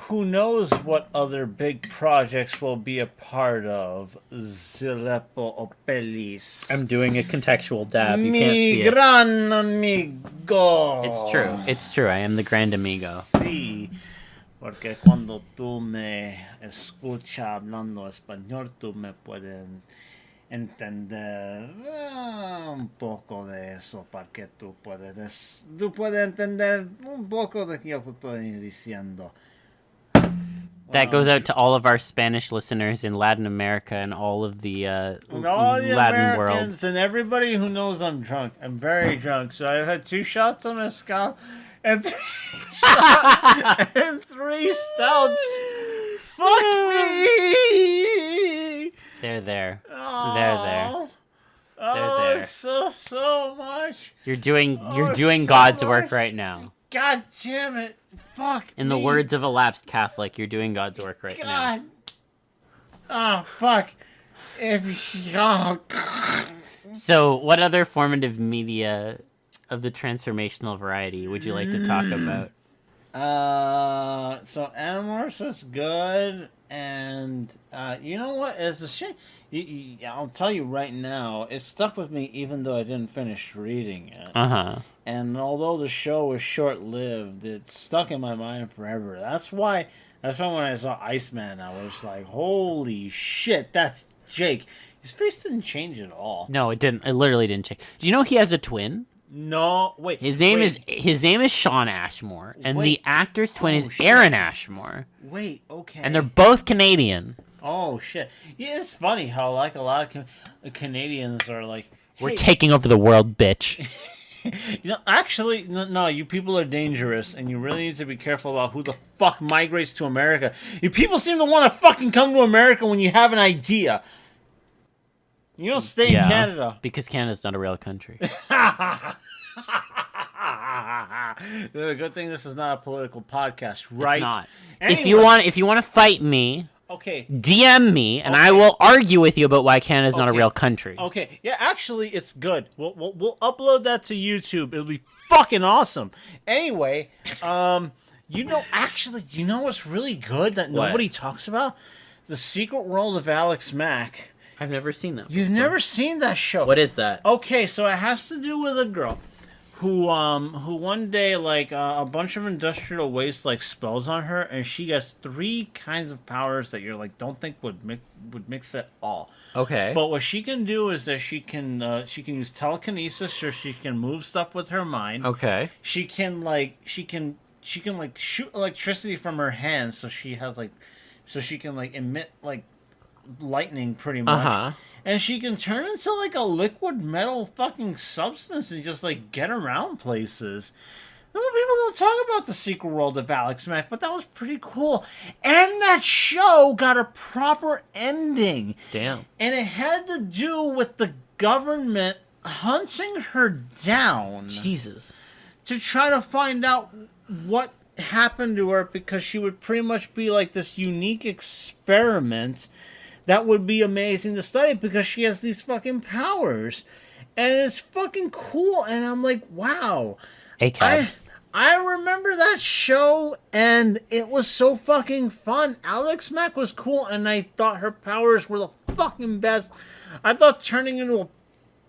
[SPEAKER 2] Who knows what other big projects we'll be a part of? Zilepo Opelis.
[SPEAKER 1] I'm doing a contextual dab. You
[SPEAKER 2] Mi
[SPEAKER 1] can't see it.
[SPEAKER 2] gran amigo.
[SPEAKER 1] It's true. It's true. I am the grand amigo.
[SPEAKER 2] Sí, porque cuando tú me escuchas hablando español, tú me puedes entender un poco de eso, para que tú puedes entender un poco de lo que yo estoy diciendo.
[SPEAKER 1] That goes out to all of our Spanish listeners in Latin America and all of the
[SPEAKER 2] And all the
[SPEAKER 1] Latin world.
[SPEAKER 2] Americans and everybody who knows I'm drunk. I'm very drunk, so I've had 2 shots of mezcal and 3 and 3 stouts. Fuck me!
[SPEAKER 1] They're there.
[SPEAKER 2] Oh,
[SPEAKER 1] They're there.
[SPEAKER 2] Oh,
[SPEAKER 1] there.
[SPEAKER 2] so much.
[SPEAKER 1] You're doing
[SPEAKER 2] so
[SPEAKER 1] God's
[SPEAKER 2] much.
[SPEAKER 1] work right now.
[SPEAKER 2] God damn it! Fuck.
[SPEAKER 1] In the
[SPEAKER 2] me.
[SPEAKER 1] words of a lapsed Catholic, you're doing God's work right now.
[SPEAKER 2] God. Oh fuck.
[SPEAKER 1] So, what other formative media of the transformational variety would you like to talk about?
[SPEAKER 2] So Animorphs was good, and you know what? It's a shame. I'll tell you right now, it stuck with me even though I didn't finish reading it. And although the show was short-lived, it stuck in my mind forever. That's why when I saw Iceman, I was like, "Holy shit, that's Jake." His face didn't change at all.
[SPEAKER 1] No, it didn't. It literally didn't change. Do you know he has a twin?
[SPEAKER 2] No, wait.
[SPEAKER 1] His name is Sean Ashmore, and the actor's twin is
[SPEAKER 2] shit.
[SPEAKER 1] Aaron Ashmore.
[SPEAKER 2] Wait, okay.
[SPEAKER 1] And they're both Canadian.
[SPEAKER 2] Oh shit! Yeah, it's funny how like a lot of Canadians are like, hey,
[SPEAKER 1] We're taking over the world, bitch.
[SPEAKER 2] you know, actually, no, you people are dangerous, and you really need to be careful about who the fuck migrates to America. You people seem to want to fucking come to America when you have an idea. You don't stay in Canada.
[SPEAKER 1] Because Canada's not a real country.
[SPEAKER 2] Good thing this is not a political podcast, right?
[SPEAKER 1] It's not.
[SPEAKER 2] Anyway,
[SPEAKER 1] If you want to fight me,
[SPEAKER 2] okay.
[SPEAKER 1] DM me, and I will argue with you about why Canada's not a real country.
[SPEAKER 2] Okay, yeah, actually, it's good. We'll upload that to YouTube. It'll be fucking awesome. Anyway, you know what's really good that nobody talks about? The Secret World of Alex Mack.
[SPEAKER 1] I've never seen that.
[SPEAKER 2] You've never seen that show.
[SPEAKER 1] What is that?
[SPEAKER 2] Okay, so it has to do with a girl who one day, like, a bunch of industrial waste, like, spells on her, and she gets 3 kinds of powers that you're like, don't think would mix at all.
[SPEAKER 1] Okay.
[SPEAKER 2] But what she can do is that she can use telekinesis, so she can move stuff with her mind.
[SPEAKER 1] Okay.
[SPEAKER 2] She can shoot electricity from her hands, so she can emit like lightning pretty much. And she can turn into like a liquid metal fucking substance and just like get around places. People don't talk about the Secret World of Alex Mack, but that was pretty cool. And that show got a proper ending.
[SPEAKER 1] Damn.
[SPEAKER 2] And it had to do with the government hunting her down.
[SPEAKER 1] Jesus.
[SPEAKER 2] To try to find out what happened to her, because she would pretty much be like this unique experiment that would be amazing to study because she has these fucking powers. And it's fucking cool. And I'm like, wow.
[SPEAKER 1] ACAB.
[SPEAKER 2] I remember that show, and it was so fucking fun. Alex Mack was cool, and I thought her powers were the fucking best. I thought turning into a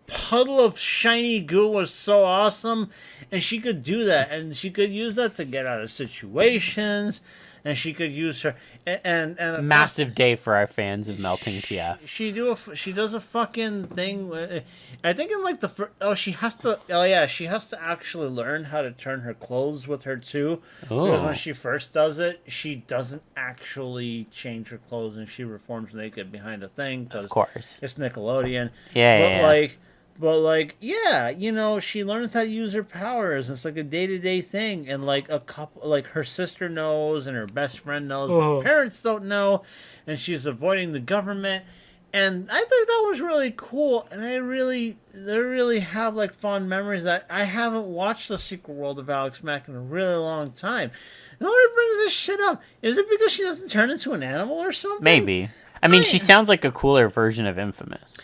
[SPEAKER 2] puddle of shiny goo was so awesome, and she could do that, and she could use that to get out of situations, and she could use her and
[SPEAKER 1] Massive day for our fans of Melting TF.
[SPEAKER 2] She does a fucking thing. I think in like she has to actually learn how to turn her clothes with her too.
[SPEAKER 1] Ooh.
[SPEAKER 2] Because when she first does it, she doesn't actually change her clothes, and she reforms naked behind a thing.
[SPEAKER 1] Of course,
[SPEAKER 2] it's Nickelodeon.
[SPEAKER 1] Yeah.
[SPEAKER 2] But she learns how to use her powers. It's like a day-to-day thing, and like a couple, like her sister knows, and her best friend knows, but her parents don't know, and she's avoiding the government. And I think that was really cool, and I really have like fond memories that I haven't watched The Secret World of Alex Mack in a really long time. Nobody brings this shit up. Is it because she doesn't turn into an animal or something?
[SPEAKER 1] Maybe. I mean, she sounds like a cooler version of Infamous.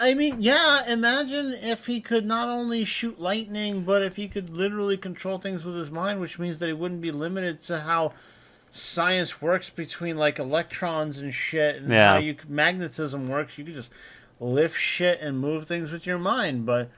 [SPEAKER 2] I mean, yeah, imagine if he could not only shoot lightning, but if he could literally control things with his mind, which means that he wouldn't be limited to how science works between, like, electrons and shit, and how magnetism works. You could just lift shit and move things with your mind, but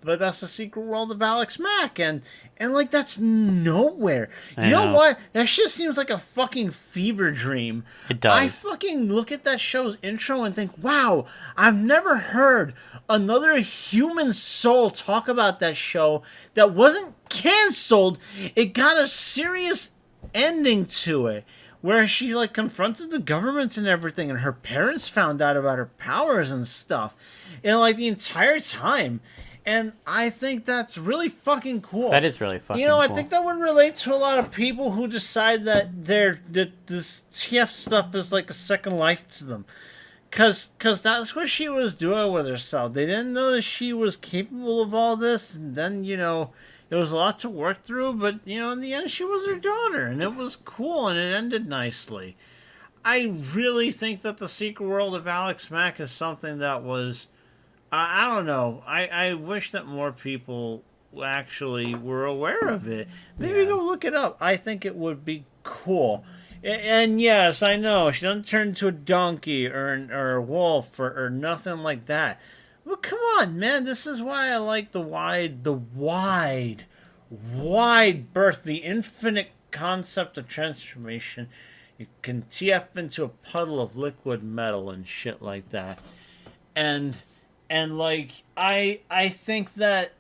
[SPEAKER 2] that's The Secret World of Alex Mack, and like, that's nowhere. You know what? That shit seems like a fucking fever dream.
[SPEAKER 1] It does.
[SPEAKER 2] I fucking look at that show's intro and think, wow, I've never heard another human soul talk about that show that wasn't canceled. It got a serious ending to it, where she, like, confronted the government and everything, and her parents found out about her powers and stuff, and, like, the entire time. And I think that's really fucking cool.
[SPEAKER 1] That is really fucking
[SPEAKER 2] cool.
[SPEAKER 1] I
[SPEAKER 2] think that would relate to a lot of people who decide that this TF stuff is like a second life to them. Cause that's what she was doing with herself. They didn't know that she was capable of all this, and then, it was a lot to work through, but, in the end, she was her daughter, and it was cool, and it ended nicely. I really think that The Secret World of Alex Mack is something that was... I don't know. I wish that more people actually were aware of it. Maybe go look it up. I think it would be cool. And yes, I know, she doesn't turn into a donkey or a wolf or nothing like that. But come on, man. This is why I like the wide berth, the infinite concept of transformation. You can TF into a puddle of liquid metal and shit like that. And like, I think that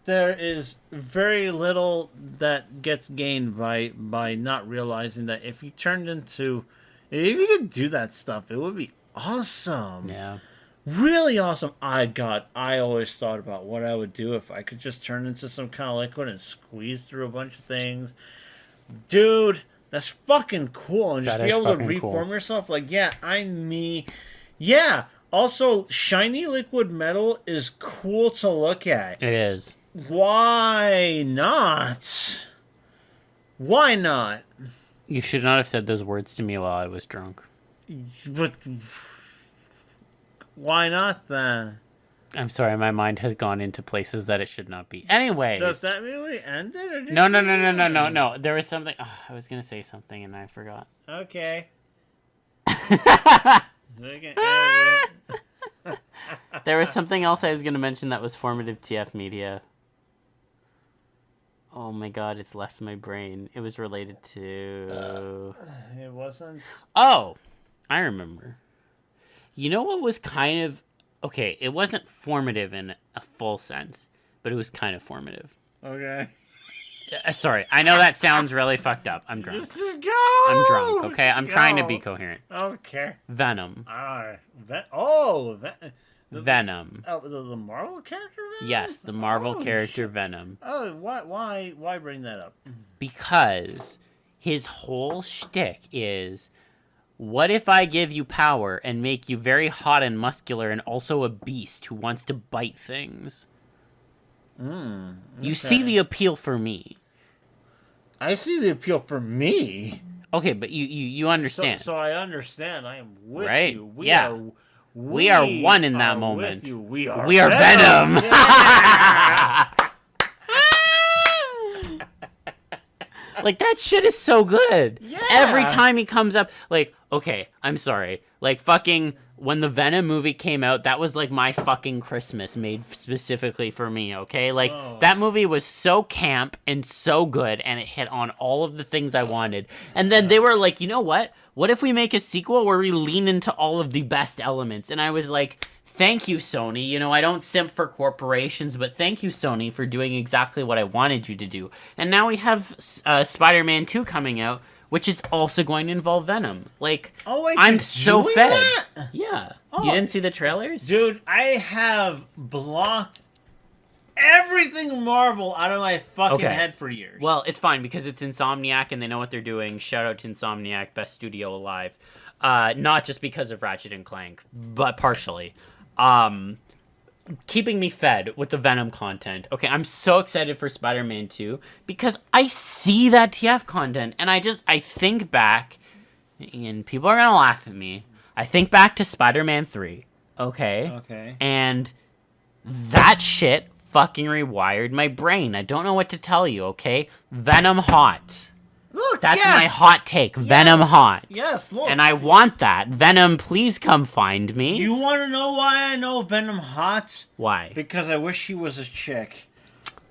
[SPEAKER 2] there is very little that gets gained by not realizing that if you could do that stuff, it would be awesome.
[SPEAKER 1] Yeah.
[SPEAKER 2] Really awesome. I always thought about what I would do if I could just turn into some kind of liquid and squeeze through a bunch of things. Dude, that's fucking cool. And just be able to reform yourself. Like, yeah, I'm me. Yeah. Also, shiny liquid metal is cool to look at.
[SPEAKER 1] It is.
[SPEAKER 2] Why not? Why not?
[SPEAKER 1] You should not have said those words to me while I was drunk.
[SPEAKER 2] But why not then?
[SPEAKER 1] I'm sorry, my mind has gone into places that it should not be. Anyway.
[SPEAKER 2] Does that mean we ended? Or
[SPEAKER 1] No. There was something... Oh, I was going to say something and I forgot.
[SPEAKER 2] Okay.
[SPEAKER 1] There was something else I was going to mention that was Formative TF Media. Oh my god, it's left my brain. It was related to...
[SPEAKER 2] It wasn't...
[SPEAKER 1] Oh! I remember. You know what was kind of... Okay, it wasn't formative in a full sense, but it was kind of formative.
[SPEAKER 2] Okay.
[SPEAKER 1] Sorry, I know that sounds really fucked up. I'm drunk.
[SPEAKER 2] Just go!
[SPEAKER 1] I'm drunk, okay? I'm trying to be coherent.
[SPEAKER 2] Okay.
[SPEAKER 1] Venom.
[SPEAKER 2] Venom.
[SPEAKER 1] Venom.
[SPEAKER 2] Oh, the Marvel character Venom?
[SPEAKER 1] Yes, the Marvel character Venom.
[SPEAKER 2] Oh, why bring that up?
[SPEAKER 1] Because his whole shtick is, what if I give you power and make you very hot and muscular and also a beast who wants to bite things?
[SPEAKER 2] Okay.
[SPEAKER 1] You see the appeal for me.
[SPEAKER 2] I see the appeal for me.
[SPEAKER 1] Okay, but you understand.
[SPEAKER 2] So I understand. I am with
[SPEAKER 1] right?
[SPEAKER 2] you.
[SPEAKER 1] We are one in that moment.
[SPEAKER 2] With you. We are
[SPEAKER 1] Venom.
[SPEAKER 2] Yeah.
[SPEAKER 1] Like, that shit is so good.
[SPEAKER 2] Yeah.
[SPEAKER 1] Every time he comes up, like, okay, I'm sorry. Like, fucking, when the Venom movie came out, that was, like, my fucking Christmas made specifically for me, okay? Like, that movie was so camp and so good, and it hit on all of the things I wanted. And then they were like, you know what? What if we make a sequel where we lean into all of the best elements? And I was like, thank you, Sony. You know, I don't simp for corporations, but thank you, Sony, for doing exactly what I wanted you to do. And now we have Spider-Man 2 coming out, which is also going to involve Venom. Like, I'm so fed. That? Yeah. You didn't see the trailers?
[SPEAKER 2] Dude, I have blocked everything Marvel out of my fucking head for years.
[SPEAKER 1] Well, it's fine because it's Insomniac and they know what they're doing. Shout out to Insomniac, best studio alive. Not just because of Ratchet and Clank, but partially. Keeping me fed with the Venom content. Okay, I'm so excited for Spider-Man 2 because I see that TF content and I think back, and people are gonna laugh at me. I think back to Spider-Man 3, okay? And that shit fucking rewired my brain. I don't know what to tell you, okay? Venom hot.
[SPEAKER 2] Look,
[SPEAKER 1] that's my hot take. Venom hot.
[SPEAKER 2] Yes, look.
[SPEAKER 1] And I want that. Venom, please come find me.
[SPEAKER 2] You want to know why I know Venom hot?
[SPEAKER 1] Why?
[SPEAKER 2] Because I wish he was a chick.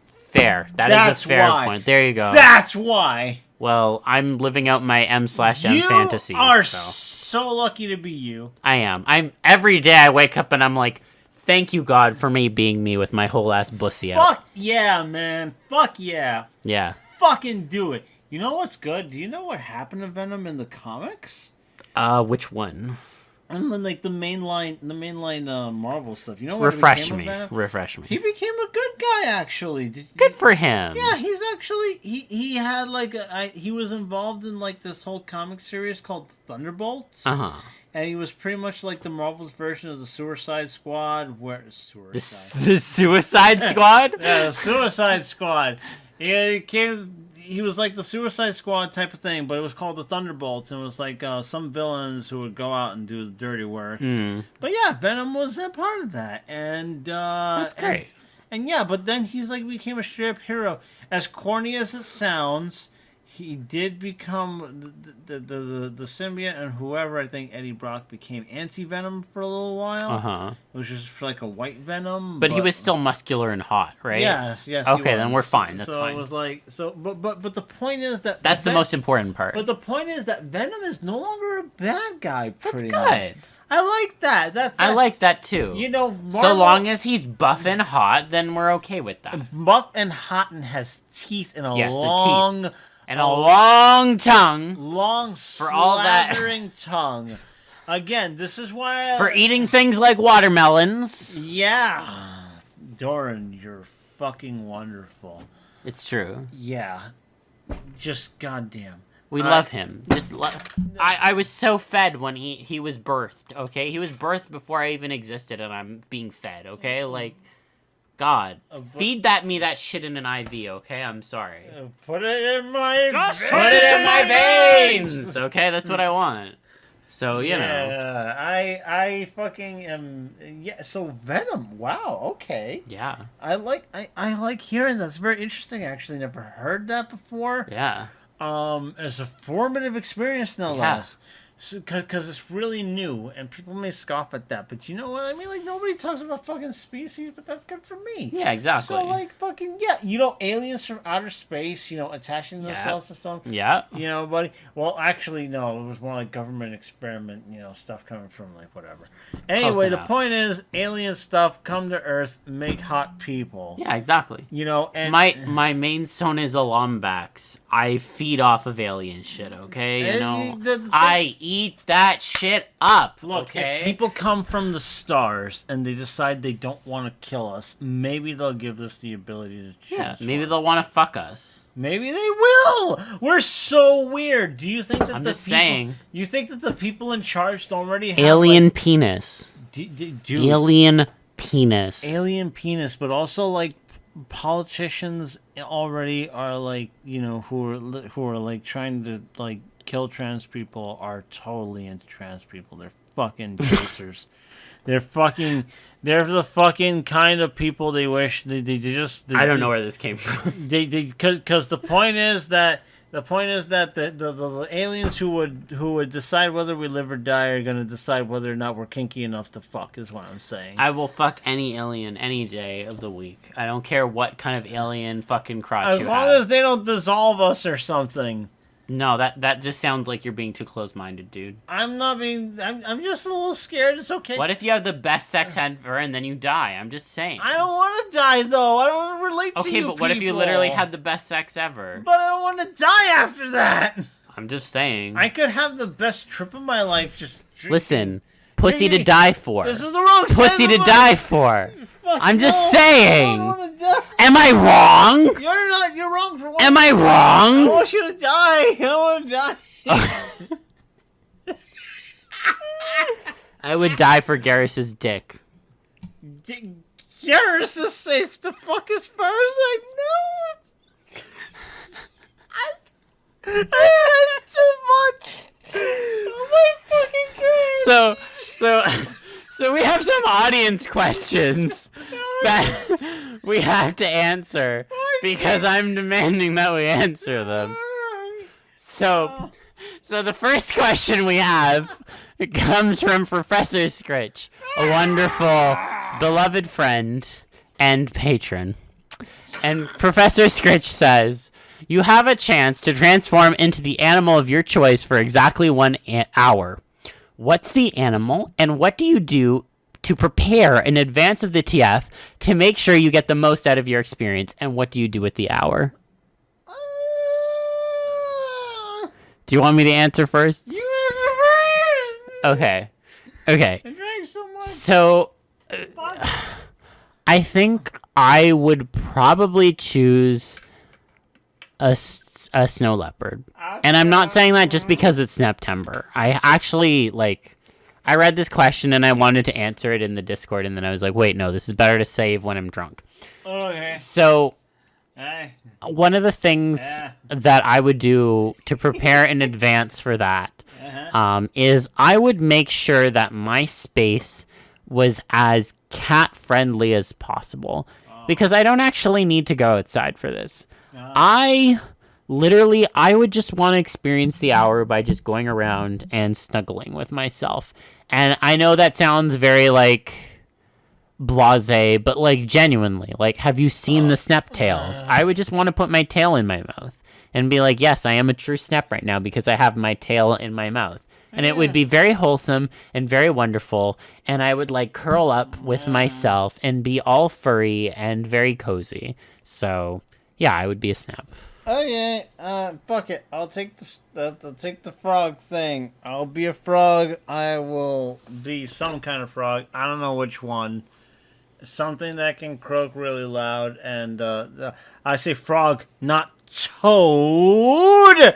[SPEAKER 1] Fair. That's a fair point. There you go.
[SPEAKER 2] That's why.
[SPEAKER 1] Well, I'm living out my M/M fantasies.
[SPEAKER 2] You are so lucky to be you.
[SPEAKER 1] I am. Every day I wake up and I'm like, thank you, God, for me being me with my whole ass bussy out.
[SPEAKER 2] Fuck yeah, man. Fuck yeah.
[SPEAKER 1] Yeah.
[SPEAKER 2] Fucking do it. You know what's good? Do you know what happened to Venom in the comics?
[SPEAKER 1] Which one?
[SPEAKER 2] And then, like, the mainline Marvel stuff. You know what?
[SPEAKER 1] Refresh me.
[SPEAKER 2] He became a good guy, actually.
[SPEAKER 1] Good for him.
[SPEAKER 2] Yeah, he's actually he had like he was involved in like this whole comic series called Thunderbolts. And he was pretty much like the Marvel's version of the Suicide Squad.
[SPEAKER 1] The Suicide Squad?
[SPEAKER 2] Yeah, the Suicide Squad. Yeah, he was like the Suicide Squad type of thing, but it was called the Thunderbolts, and it was like some villains who would go out and do the dirty work. But yeah, Venom was a part of that, and
[SPEAKER 1] that's great.
[SPEAKER 2] And yeah, but then he's like became a straight up hero. As corny as it sounds, he did become the symbiote, and whoever, I think Eddie Brock became anti-Venom for a little while. It was just like a white Venom.
[SPEAKER 1] But he was still muscular and hot, right?
[SPEAKER 2] Yes.
[SPEAKER 1] Okay, then we're fine. That's fine.
[SPEAKER 2] So it was like, but the point is that...
[SPEAKER 1] That's the most important part.
[SPEAKER 2] But the point is that Venom is no longer a bad guy, pretty
[SPEAKER 1] much. That's good.
[SPEAKER 2] I like that.
[SPEAKER 1] I like that too.
[SPEAKER 2] You know, Marvel,
[SPEAKER 1] so long as he's buff and hot, then we're okay with that.
[SPEAKER 2] Buff and hot and has teeth and a long...
[SPEAKER 1] And a long tongue.
[SPEAKER 2] Long,
[SPEAKER 1] for all that
[SPEAKER 2] tongue. Again, this is why...
[SPEAKER 1] For eating things like watermelons.
[SPEAKER 2] Yeah. Doran, you're fucking wonderful.
[SPEAKER 1] It's true.
[SPEAKER 2] Yeah. Just goddamn.
[SPEAKER 1] We love him. I was so fed when he was birthed, okay? He was birthed before I even existed, and I'm being fed, okay? Like... God, feed that shit in an IV, okay? I'm sorry.
[SPEAKER 2] Put it in my
[SPEAKER 1] Put it in my veins! Okay, that's what I want. So, you know.
[SPEAKER 2] Yeah, I fucking am... Yeah, so Venom, wow, okay.
[SPEAKER 1] Yeah.
[SPEAKER 2] I like hearing that. It's very interesting, actually. Never heard that before.
[SPEAKER 1] Yeah.
[SPEAKER 2] It's a formative experience, no less. Because it's really new, and people may scoff at that, but you know what I mean? Like, nobody talks about fucking species, but that's good for me.
[SPEAKER 1] Yeah, exactly.
[SPEAKER 2] So, like, fucking, yeah. You know, aliens from outer space, you know, attaching themselves to something.
[SPEAKER 1] Yeah.
[SPEAKER 2] You know, buddy. Well, actually, no. It was more like government experiment, you know, stuff coming from, like, whatever. Anyway, the point is, alien stuff come to Earth, make hot people.
[SPEAKER 1] Yeah, exactly.
[SPEAKER 2] You know, and...
[SPEAKER 1] My main son is a Lombax. I feed off of alien shit, okay? You know, I eat that shit up.
[SPEAKER 2] Look,
[SPEAKER 1] okay?
[SPEAKER 2] If people come from the stars and they decide they don't want to kill us, maybe they'll give us the ability to choose.
[SPEAKER 1] Yeah, maybe they'll want to fuck us.
[SPEAKER 2] Maybe they will. We're so weird. Do you think that
[SPEAKER 1] I'm just saying.
[SPEAKER 2] You think that the people in charge don't already have
[SPEAKER 1] alien penis?
[SPEAKER 2] Dude,
[SPEAKER 1] alien penis.
[SPEAKER 2] Alien penis, but also like politicians already are like, you know, who are like trying to like kill trans people are totally into trans people. They're fucking chasers. They're the fucking kind of people they wish they just.
[SPEAKER 1] I don't know where this came from.
[SPEAKER 2] Because the point is that The point is that the aliens who would decide whether we live or die are going to decide whether or not we're kinky enough to fuck, is what I'm saying.
[SPEAKER 3] I will fuck any alien any day of the week. I don't care what kind of alien fucking crotch
[SPEAKER 2] As
[SPEAKER 3] you
[SPEAKER 2] long
[SPEAKER 3] have.
[SPEAKER 2] as they don't dissolve us or something.
[SPEAKER 3] No, that just sounds like you're being too close-minded, dude.
[SPEAKER 2] I'm not being... I'm just a little scared. It's okay.
[SPEAKER 3] What if you have the best sex ever and then you die? I'm just saying.
[SPEAKER 2] I don't want to die, though. I don't want to relate to you
[SPEAKER 3] Okay, but what if you
[SPEAKER 2] people.
[SPEAKER 3] literally had the best sex ever?
[SPEAKER 2] But I don't want to die after that.
[SPEAKER 3] I'm just saying.
[SPEAKER 2] I could have the best trip of my life just drinking.
[SPEAKER 3] Listen, pussy to die for.
[SPEAKER 2] This is the wrong
[SPEAKER 3] Pussy to die for.
[SPEAKER 2] Fuck
[SPEAKER 3] I'm just
[SPEAKER 2] no.
[SPEAKER 3] saying.
[SPEAKER 2] I don't want to die.
[SPEAKER 3] Am I wrong?
[SPEAKER 2] You're not. You're wrong for what?
[SPEAKER 3] Am I
[SPEAKER 2] I
[SPEAKER 3] wrong?
[SPEAKER 2] want you to die. I want to die.
[SPEAKER 3] I would die for Garrus's dick.
[SPEAKER 2] Garrus is safe to fuck as far as I know. I had too much. Oh my fucking god.
[SPEAKER 3] So we have some audience questions that we have to answer because I'm demanding that we answer them. So the first question we have comes from Professor Scritch, a wonderful, beloved friend and patron. And Professor Scritch says, you have a chance to transform into the animal of your choice for exactly 1 hour. What's the animal, and what do you do to prepare in advance of the TF to make sure you get the most out of your experience, and what do you do with the hour? Do you want me to answer first?
[SPEAKER 2] You answer first.
[SPEAKER 3] Okay.
[SPEAKER 2] I drank so much.
[SPEAKER 3] So, I think I would probably choose a snow leopard. And I'm not saying that just because it's September. I actually, I read this question and I wanted to answer it in the Discord, and then I was like, wait, no, this is better to save when I'm drunk.
[SPEAKER 2] Okay.
[SPEAKER 3] So,
[SPEAKER 2] Hey.
[SPEAKER 3] one of the things that I would do to prepare in advance for that is I would make sure that my space was as cat-friendly as possible. Because I don't actually need to go outside for this. I would just want to experience the hour by just going around and snuggling with myself. And I know that sounds very, blasé, but, genuinely. Have you seen the snap tails? I would just want to put my tail in my mouth and be like, yes, I am a true snap right now because I have my tail in my mouth. And it would be very wholesome and very wonderful. And I would, curl up with myself and be all furry and very cozy. So, yeah, I would be a snap.
[SPEAKER 2] Okay, fuck it. I'll take the frog thing. I'll be a frog. I will be some kind of frog. I don't know which one. Something that can croak really loud, and I say frog, not toad,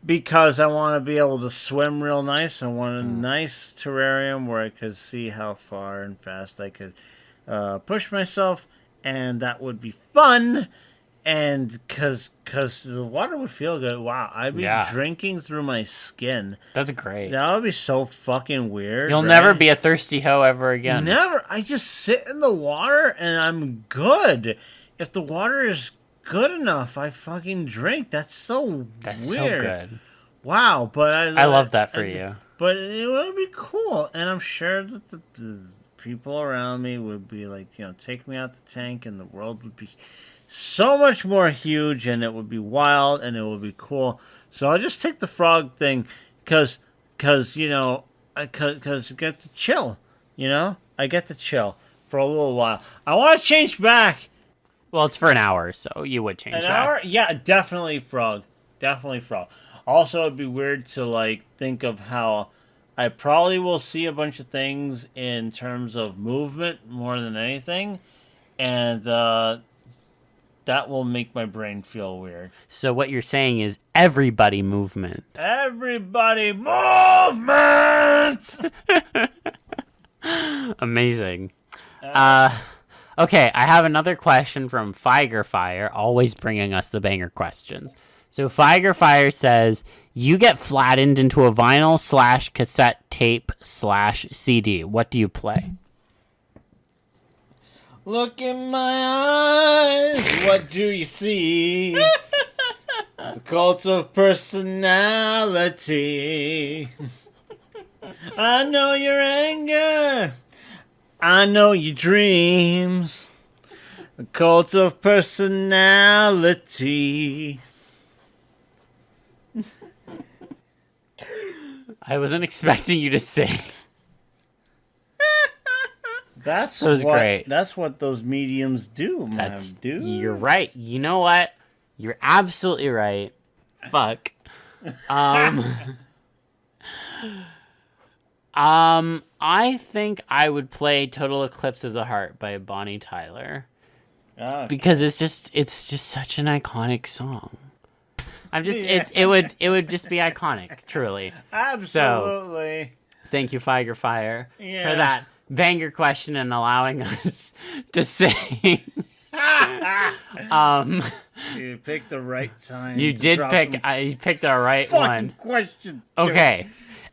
[SPEAKER 2] because I want to be able to swim real nice. I want a nice terrarium where I could see how far and fast I could push myself, and that would be fun. And because the water would feel good. Wow, I'd be drinking through my skin.
[SPEAKER 3] That's great.
[SPEAKER 2] That would be so fucking weird.
[SPEAKER 3] You'll
[SPEAKER 2] right?
[SPEAKER 3] never be a thirsty hoe ever again.
[SPEAKER 2] Never. I just sit in the water and I'm good. If the water is good enough, I fucking drink. That's so weird.
[SPEAKER 3] So good.
[SPEAKER 2] Wow, but
[SPEAKER 3] I love that for you.
[SPEAKER 2] But it would be cool, and I'm sure that the people around me would be like, take me out the tank, and the world would be so much more huge, and it would be wild, and it would be cool. So I'll just take the frog thing, cause you get to chill. I get to chill for a little while. I want to change back.
[SPEAKER 3] Well, it's for an hour, so you would change
[SPEAKER 2] An
[SPEAKER 3] back.
[SPEAKER 2] hour? Yeah, definitely frog. Definitely frog. Also, it'd be weird to think of how I probably will see a bunch of things in terms of movement more than anything, and that will make my brain feel weird.
[SPEAKER 3] So what you're saying is everybody movement.
[SPEAKER 2] Everybody movement!
[SPEAKER 3] Amazing. Okay, I have another question from Fire, always bringing us the banger questions. So Fire says, you get flattened into a vinyl/cassette tape /CD. What do you play?
[SPEAKER 2] Look in my eyes, what do you see? The cult of personality. I know your anger. I know your dreams. The cult of personality.
[SPEAKER 3] I wasn't expecting you to sing.
[SPEAKER 2] That
[SPEAKER 3] was great.
[SPEAKER 2] That's what those mediums do, man, dude.
[SPEAKER 3] You're right. You know what? You're absolutely right. Fuck. I think I would play Total Eclipse of the Heart by Bonnie Tyler. Because it's just such an iconic song. It would just be iconic, truly.
[SPEAKER 2] Absolutely.
[SPEAKER 3] So, thank you, Fire for that banger question and allowing us to sing.
[SPEAKER 2] You picked the right time.
[SPEAKER 3] You did pick. I picked the right one.
[SPEAKER 2] Question.
[SPEAKER 3] Okay,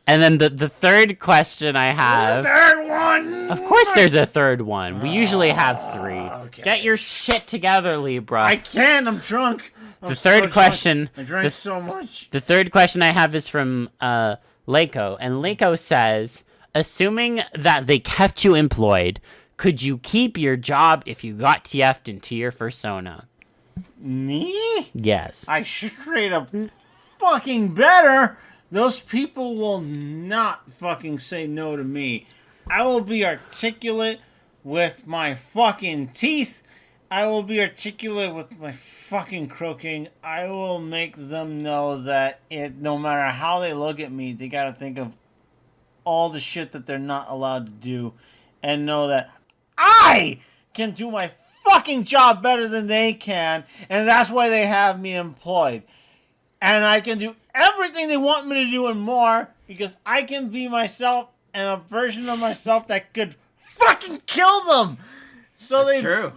[SPEAKER 3] and then the third question I have.
[SPEAKER 2] The third one.
[SPEAKER 3] Of course, there's a third one. We usually have three.
[SPEAKER 2] Okay.
[SPEAKER 3] Get your shit together, Libra.
[SPEAKER 2] I can't. I'm drunk.
[SPEAKER 3] The third question.
[SPEAKER 2] I drank so much.
[SPEAKER 3] The third question I have is from Leiko, and Leiko says, assuming that they kept you employed, could you keep your job if you got TF'd into your persona?
[SPEAKER 2] Me?
[SPEAKER 3] Yes.
[SPEAKER 2] I straight up fucking better. Those people will not fucking say no to me. I will be articulate with my fucking teeth. I will be articulate with my fucking croaking. I will make them know that no matter how they look at me, they gotta think of all the shit that they're not allowed to do and know that I can do my fucking job better than they can, and that's why they have me employed. And I can do everything they want me to do and more because I can be myself and a version of myself that could fucking kill them. So
[SPEAKER 3] That's
[SPEAKER 2] they
[SPEAKER 3] true.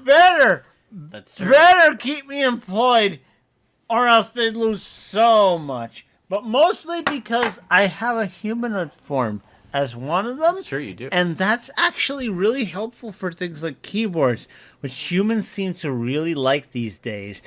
[SPEAKER 2] better keep me employed or else they'd lose so much. But mostly because I have a humanoid form as one of them.
[SPEAKER 3] Sure you do.
[SPEAKER 2] And that's actually really helpful for things like keyboards, which humans seem to really like these days.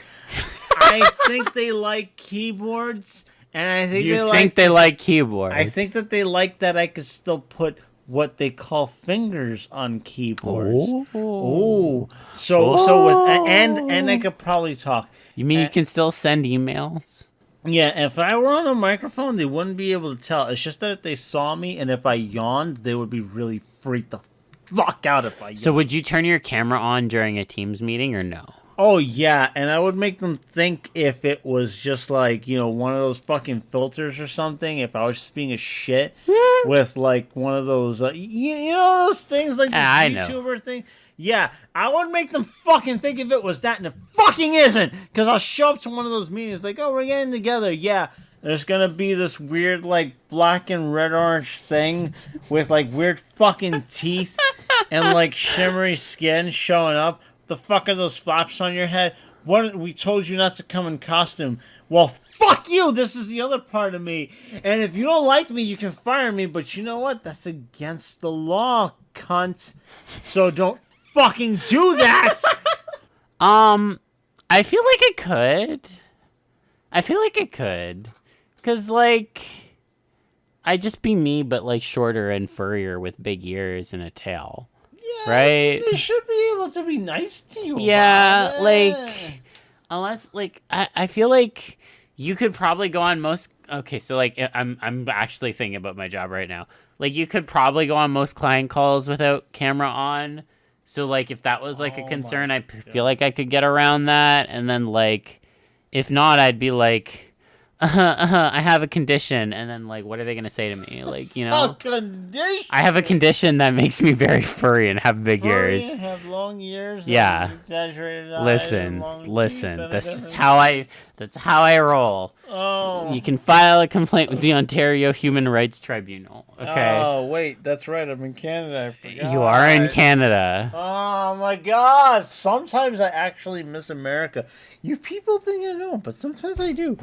[SPEAKER 2] I think they like keyboards, and I think
[SPEAKER 3] they like keyboards.
[SPEAKER 2] I think that they like that I could still put what they call fingers on keyboards.
[SPEAKER 3] Oh.
[SPEAKER 2] So with and I could probably talk.
[SPEAKER 3] You mean you can still send emails?
[SPEAKER 2] Yeah, if I were on a microphone, they wouldn't be able to tell. It's just that if they saw me and if I yawned, they would be really freaked the fuck out if I yawned.
[SPEAKER 3] So would you turn your camera on during a Teams meeting or no?
[SPEAKER 2] Oh, yeah, and I would make them think if it was just like, one of those fucking filters or something, if I was just being a shit with like one of those, those things like the YouTuber thing. Yeah, I would make them fucking think if it was that, and it fucking isn't, because I'll show up to one of those meetings like, oh, we're getting together, yeah. There's gonna be this weird, like, black and red-orange thing with, like, weird fucking teeth and, like, shimmery skin showing up. The fuck are those flaps on your head? What? We told you not to come in costume. Well, fuck you! This is the other part of me. And if you don't like me, you can fire me, but you know what? That's against the law, cunt. So don't fucking do that!
[SPEAKER 3] I feel like it could. Because, like, I'd just be me, but, like, shorter and furrier with big ears and a tail.
[SPEAKER 2] Yeah,
[SPEAKER 3] right?
[SPEAKER 2] They should be able to be nice to you.
[SPEAKER 3] Yeah, like, unless, like, I feel like you could probably go on most... Okay, so, like, I'm actually thinking about my job right now. Like, you could probably go on most client calls without camera on. So, like, if that was, like, a concern, I feel like I could get around that. And then, like, if not, I'd be like... I have a condition, and then, like, what are they gonna say to me? Like,
[SPEAKER 2] A condition?
[SPEAKER 3] I have a condition that makes me very furry and have big ears.
[SPEAKER 2] And have long ears.
[SPEAKER 3] Yeah.
[SPEAKER 2] And exaggerated eyes.
[SPEAKER 3] Listen.
[SPEAKER 2] And long teeth and
[SPEAKER 3] That's just how I roll.
[SPEAKER 2] Oh.
[SPEAKER 3] You can file a complaint with the Ontario Human Rights Tribunal. Okay.
[SPEAKER 2] Oh wait, that's right. I'm in Canada. I forgot.
[SPEAKER 3] You are in Canada.
[SPEAKER 2] Oh my God! Sometimes I actually miss America. You people think I don't, but sometimes I do.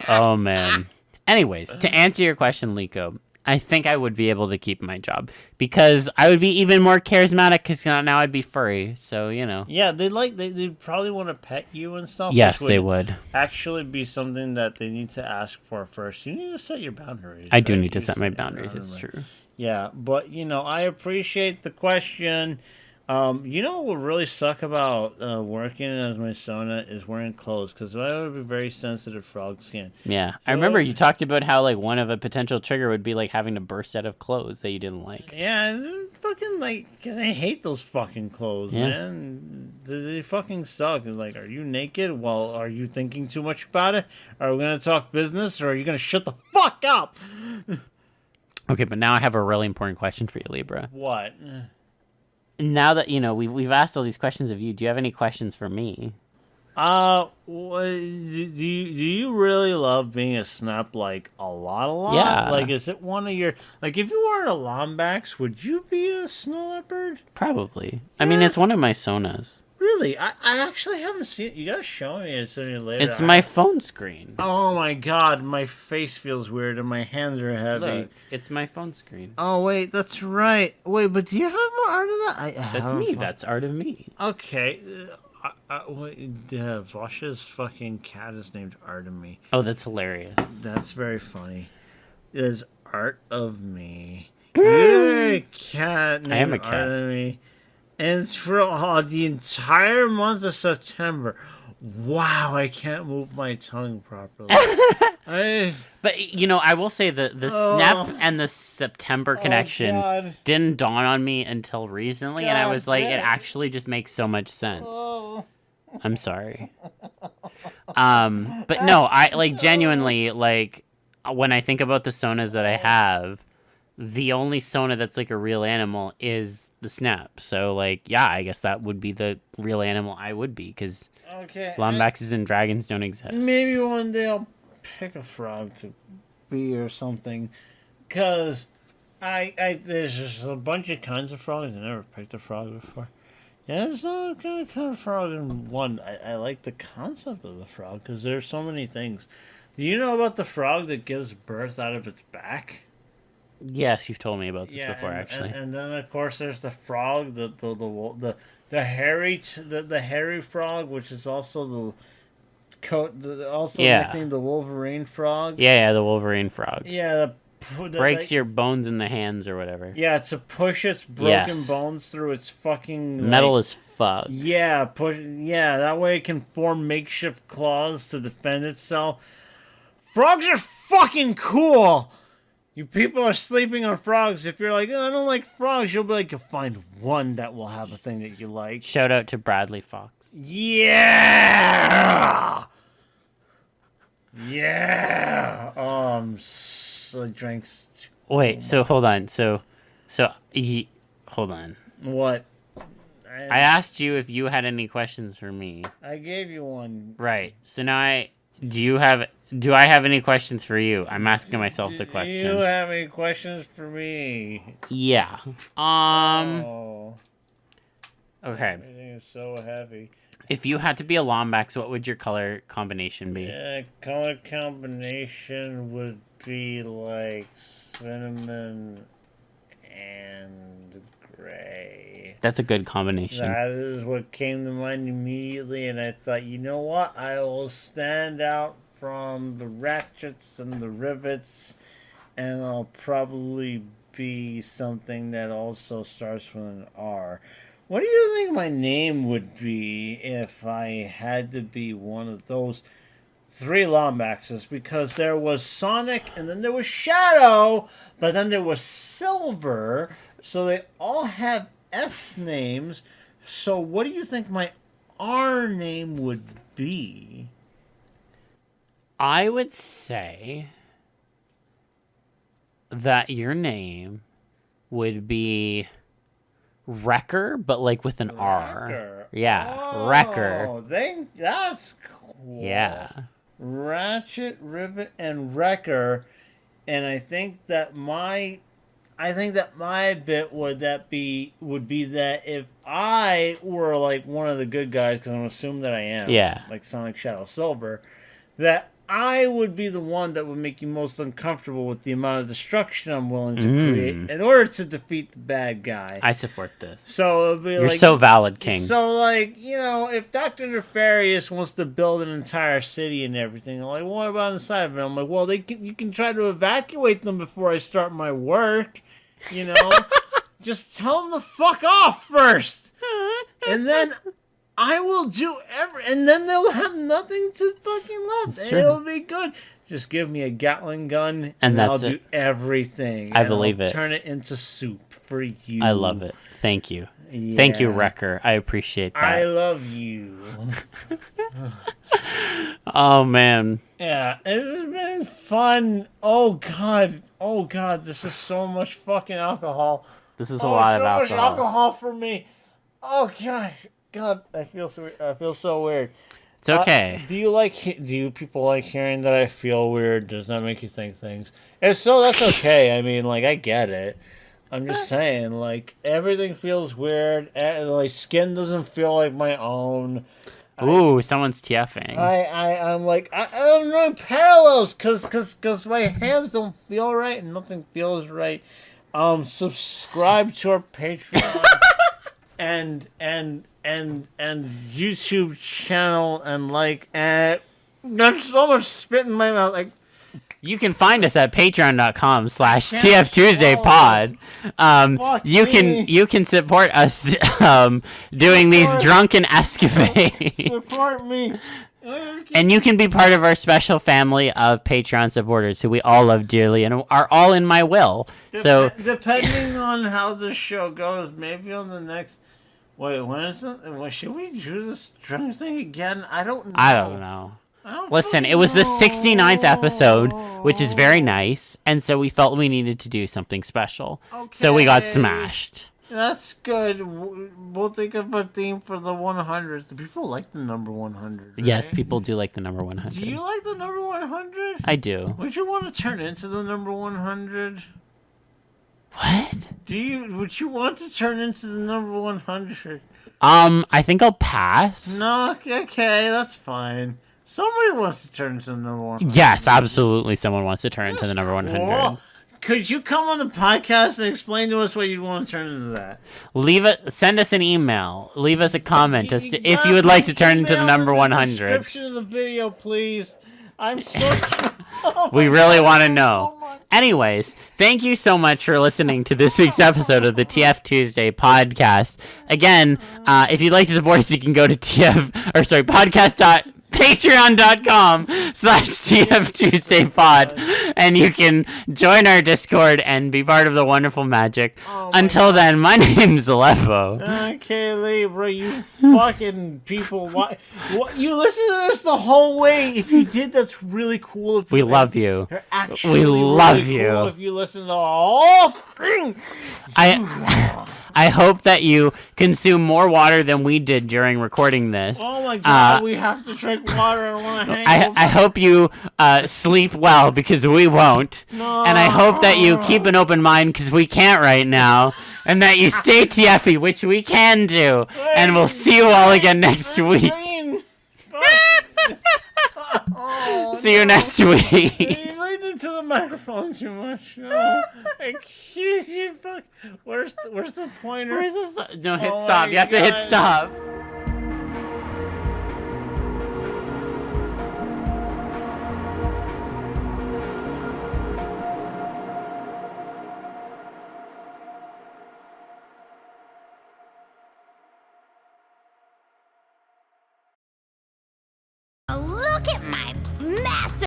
[SPEAKER 3] Oh man. Anyways, to answer your question, Liko, I think I would be able to keep my job because I would be even more charismatic because now I'd be furry. So,
[SPEAKER 2] Yeah, they'd probably want to pet you and stuff.
[SPEAKER 3] Yes,
[SPEAKER 2] which
[SPEAKER 3] they would.
[SPEAKER 2] actually be something that they need to ask for first. You need to set your boundaries.
[SPEAKER 3] I do
[SPEAKER 2] right?
[SPEAKER 3] need to
[SPEAKER 2] You
[SPEAKER 3] set my
[SPEAKER 2] your
[SPEAKER 3] boundaries. It's
[SPEAKER 2] boundaries.
[SPEAKER 3] true.
[SPEAKER 2] Yeah, but I appreciate the question. What would really suck about working as my Sona is wearing clothes because I would be very sensitive frog skin.
[SPEAKER 3] Yeah.
[SPEAKER 2] So,
[SPEAKER 3] I remember you talked about how, like, one of a potential trigger would be, like, having to burst out of clothes that you didn't like.
[SPEAKER 2] Yeah, fucking because I hate those fucking clothes,
[SPEAKER 3] Yeah.
[SPEAKER 2] man. They fucking suck. Like, are you naked? Well, are you thinking too much about it? Are we gonna talk business, or are you gonna shut the fuck up?
[SPEAKER 3] Okay, but now I have a really important question for you, Libra.
[SPEAKER 2] What?
[SPEAKER 3] Now that, we've asked all these questions of you, do you have any questions for me?
[SPEAKER 2] Do you really love being a snap like a lot?
[SPEAKER 3] Yeah.
[SPEAKER 2] Like, is it one of your like? If you weren't a Lombax, would you be a snow leopard?
[SPEAKER 3] Probably. I mean, it's one of my Sonas.
[SPEAKER 2] Really? I actually haven't seen it. You gotta show me it sooner or later.
[SPEAKER 3] It's my phone screen.
[SPEAKER 2] Oh my god, my face feels weird and my hands are heavy.
[SPEAKER 3] Look, it's my phone screen.
[SPEAKER 2] Oh wait, that's right. Wait, but do you have more art of that?
[SPEAKER 3] That's me. That's art of me.
[SPEAKER 2] Okay. Vosh's fucking cat is named Art of Me.
[SPEAKER 3] Oh, that's hilarious.
[SPEAKER 2] That's very funny. There's Art of Me. You're a cat named
[SPEAKER 3] I am a cat.
[SPEAKER 2] Art of Me. And it's for the entire month of September. Wow, I can't move my tongue properly.
[SPEAKER 3] But, I will say the snap and the September connection
[SPEAKER 2] God.
[SPEAKER 3] didn't dawn on me until recently, and I
[SPEAKER 2] God
[SPEAKER 3] was like,
[SPEAKER 2] damn
[SPEAKER 3] it
[SPEAKER 2] it.
[SPEAKER 3] actually just makes so much sense. I'm sorry. But no, I, like, genuinely, like, when I think about the Sonas that I have, the only Sona that's, like, a real animal is the snap. So, like, yeah, I guess that would be the real animal I would be, because Lombaxes and dragons don't exist.
[SPEAKER 2] Maybe one day I'll pick a frog to be or something. Because there's just a bunch of kinds of frogs. I never picked a frog before. Yeah, there's no kind of frog in one. I like the concept of the frog because there's so many things. Do you know about the frog that gives birth out of its back?
[SPEAKER 3] Yes, you've told me about this before,
[SPEAKER 2] and,
[SPEAKER 3] actually.
[SPEAKER 2] And then of course there's the frog, the hairy the hairy frog, which is also nicknamed the Wolverine frog.
[SPEAKER 3] Yeah, the Wolverine frog.
[SPEAKER 2] Yeah,
[SPEAKER 3] breaks your bones in the hands or whatever.
[SPEAKER 2] Yeah, to push its broken bones through its fucking
[SPEAKER 3] metal as fuck.
[SPEAKER 2] Yeah, that way it can form makeshift claws to defend itself. Frogs are fucking cool. You people are sleeping on frogs. If you're like, I don't like frogs, you'll be like, you'll find one that will have a thing that you like.
[SPEAKER 3] Shout out to Bradley Fox.
[SPEAKER 2] Yeah! I drank.
[SPEAKER 3] Wait, so hold on. Hold on.
[SPEAKER 2] What?
[SPEAKER 3] I asked you if you had any questions for me.
[SPEAKER 2] I gave you one.
[SPEAKER 3] Right. So now do I have any questions for you? I'm asking myself the question.
[SPEAKER 2] Do you have any questions for me?
[SPEAKER 3] Yeah. Okay.
[SPEAKER 2] Everything is so heavy.
[SPEAKER 3] If you had to be a Lombax, what would your color combination be?
[SPEAKER 2] Color combination would be like cinnamon and gray.
[SPEAKER 3] That's a good combination.
[SPEAKER 2] That is what came to mind immediately, and I thought, you know what? I will stand out from the ratchets and the rivets, and I'll probably be something that also starts with an R. What do you think my name would be if I had to be one of those three Lombaxes? Because there was Sonic, and then there was Shadow, but then there was Silver, so they all have S names. So what do you think my R name would be?
[SPEAKER 3] I would say that your name would be Wrecker, but like with an R. Yeah, Wrecker.
[SPEAKER 2] That's cool.
[SPEAKER 3] Yeah.
[SPEAKER 2] Ratchet, Rivet, and Wrecker, and I think that my bit would be that if I were like one of the good guys, because I'm assuming that I am.
[SPEAKER 3] Yeah.
[SPEAKER 2] Like Sonic, Shadow, Silver, that I would be the one that would make you most uncomfortable with the amount of destruction I'm willing to create in order to defeat the bad guy.
[SPEAKER 3] I support this.
[SPEAKER 2] So it'll be
[SPEAKER 3] You're
[SPEAKER 2] like,
[SPEAKER 3] so valid, King.
[SPEAKER 2] So, like, you know, if Dr. Nefarious wants to build an entire city and everything, I'm like, well, what about inside of it? I'm like, well, you can try to evacuate them before I start my work, you know? Just tell them to fuck off first. And then I will do and then they'll have nothing to fucking left. It'll be good. Just give me a Gatling gun, and I'll do everything.
[SPEAKER 3] I believe
[SPEAKER 2] I'll
[SPEAKER 3] it.
[SPEAKER 2] Turn it into soup for you.
[SPEAKER 3] I love it. Thank you.
[SPEAKER 2] Yeah.
[SPEAKER 3] Thank you, Wrecker. I appreciate that.
[SPEAKER 2] I love you.
[SPEAKER 3] Oh, man.
[SPEAKER 2] Yeah, it's been fun. Oh God, this is so much fucking alcohol.
[SPEAKER 3] This is a lot of alcohol.
[SPEAKER 2] So much alcohol for me. Oh God, I feel so weird.
[SPEAKER 3] It's okay.
[SPEAKER 2] Do you people like hearing that I feel weird? Does that make you think things? If so, that's okay. I mean, like, I get it. I'm just saying, like, everything feels weird. Like, skin doesn't feel like my own.
[SPEAKER 3] Ooh, someone's TFing.
[SPEAKER 2] I'm like, I'm running parallels because my hands don't feel right and nothing feels right. Subscribe to our Patreon and YouTube channel and there's so much spit in my mouth. Like,
[SPEAKER 3] you can find us at patreon.com/TFTuesdayPod. You can support us doing these drunken escapades.
[SPEAKER 2] Support me.
[SPEAKER 3] And you can be part of our special family of Patreon supporters who we all love dearly and are all in my will. So
[SPEAKER 2] depending on how the show goes, maybe on the next. Wait, when is it? Should we do this drunk thing again? I don't know.
[SPEAKER 3] Listen, it was the 69th episode, which is very nice, and so we felt we needed to do something special. Okay. So we got smashed.
[SPEAKER 2] That's good. We'll think of a theme for the 100s. Do people like the number 100? Right?
[SPEAKER 3] Yes, people do like the number 100.
[SPEAKER 2] Do you like the number 100?
[SPEAKER 3] I do.
[SPEAKER 2] Would you want to turn into the number 100?
[SPEAKER 3] What?
[SPEAKER 2] Would you want to turn into the number 100?
[SPEAKER 3] I think I'll pass.
[SPEAKER 2] No, okay, that's fine. Somebody wants to turn into the number 100.
[SPEAKER 3] Yes, absolutely. Someone wants to turn into the number 100.
[SPEAKER 2] Cool. Could you come on the podcast and explain to us what you'd want to turn into that?
[SPEAKER 3] Send us an email. Leave us a comment if you would like to turn into the number 100.
[SPEAKER 2] Description of the video, please. I'm so.
[SPEAKER 3] We really want to know. Anyways, thank you so much for listening to this week's episode of the TF Tuesday podcast. Again, if you'd like to support us, you can go to patreon.com/TFTuesdayPod, and you can join our Discord and be part of the wonderful magic. Until then, my name's Aleppo.
[SPEAKER 2] K-Libra, you fucking people. What? You listen to this the whole way. If you did, that's really cool.
[SPEAKER 3] We love you.
[SPEAKER 2] You're actually
[SPEAKER 3] we love
[SPEAKER 2] really
[SPEAKER 3] you.
[SPEAKER 2] Cool if you listen to the whole thing.
[SPEAKER 3] I hope that you consume more water than we did during recording this.
[SPEAKER 2] Oh my God, we have to drink water. I want to hang
[SPEAKER 3] I hope you sleep well, because we won't.
[SPEAKER 2] No.
[SPEAKER 3] And I hope that you keep an open mind, because we can't right now. And that you stay TFy, which we can do. And we'll see you all again next week. See you next week.
[SPEAKER 2] You leaned into the microphone too much. Oh, where's the pointer?
[SPEAKER 3] No, hit stop. You have to hit stop.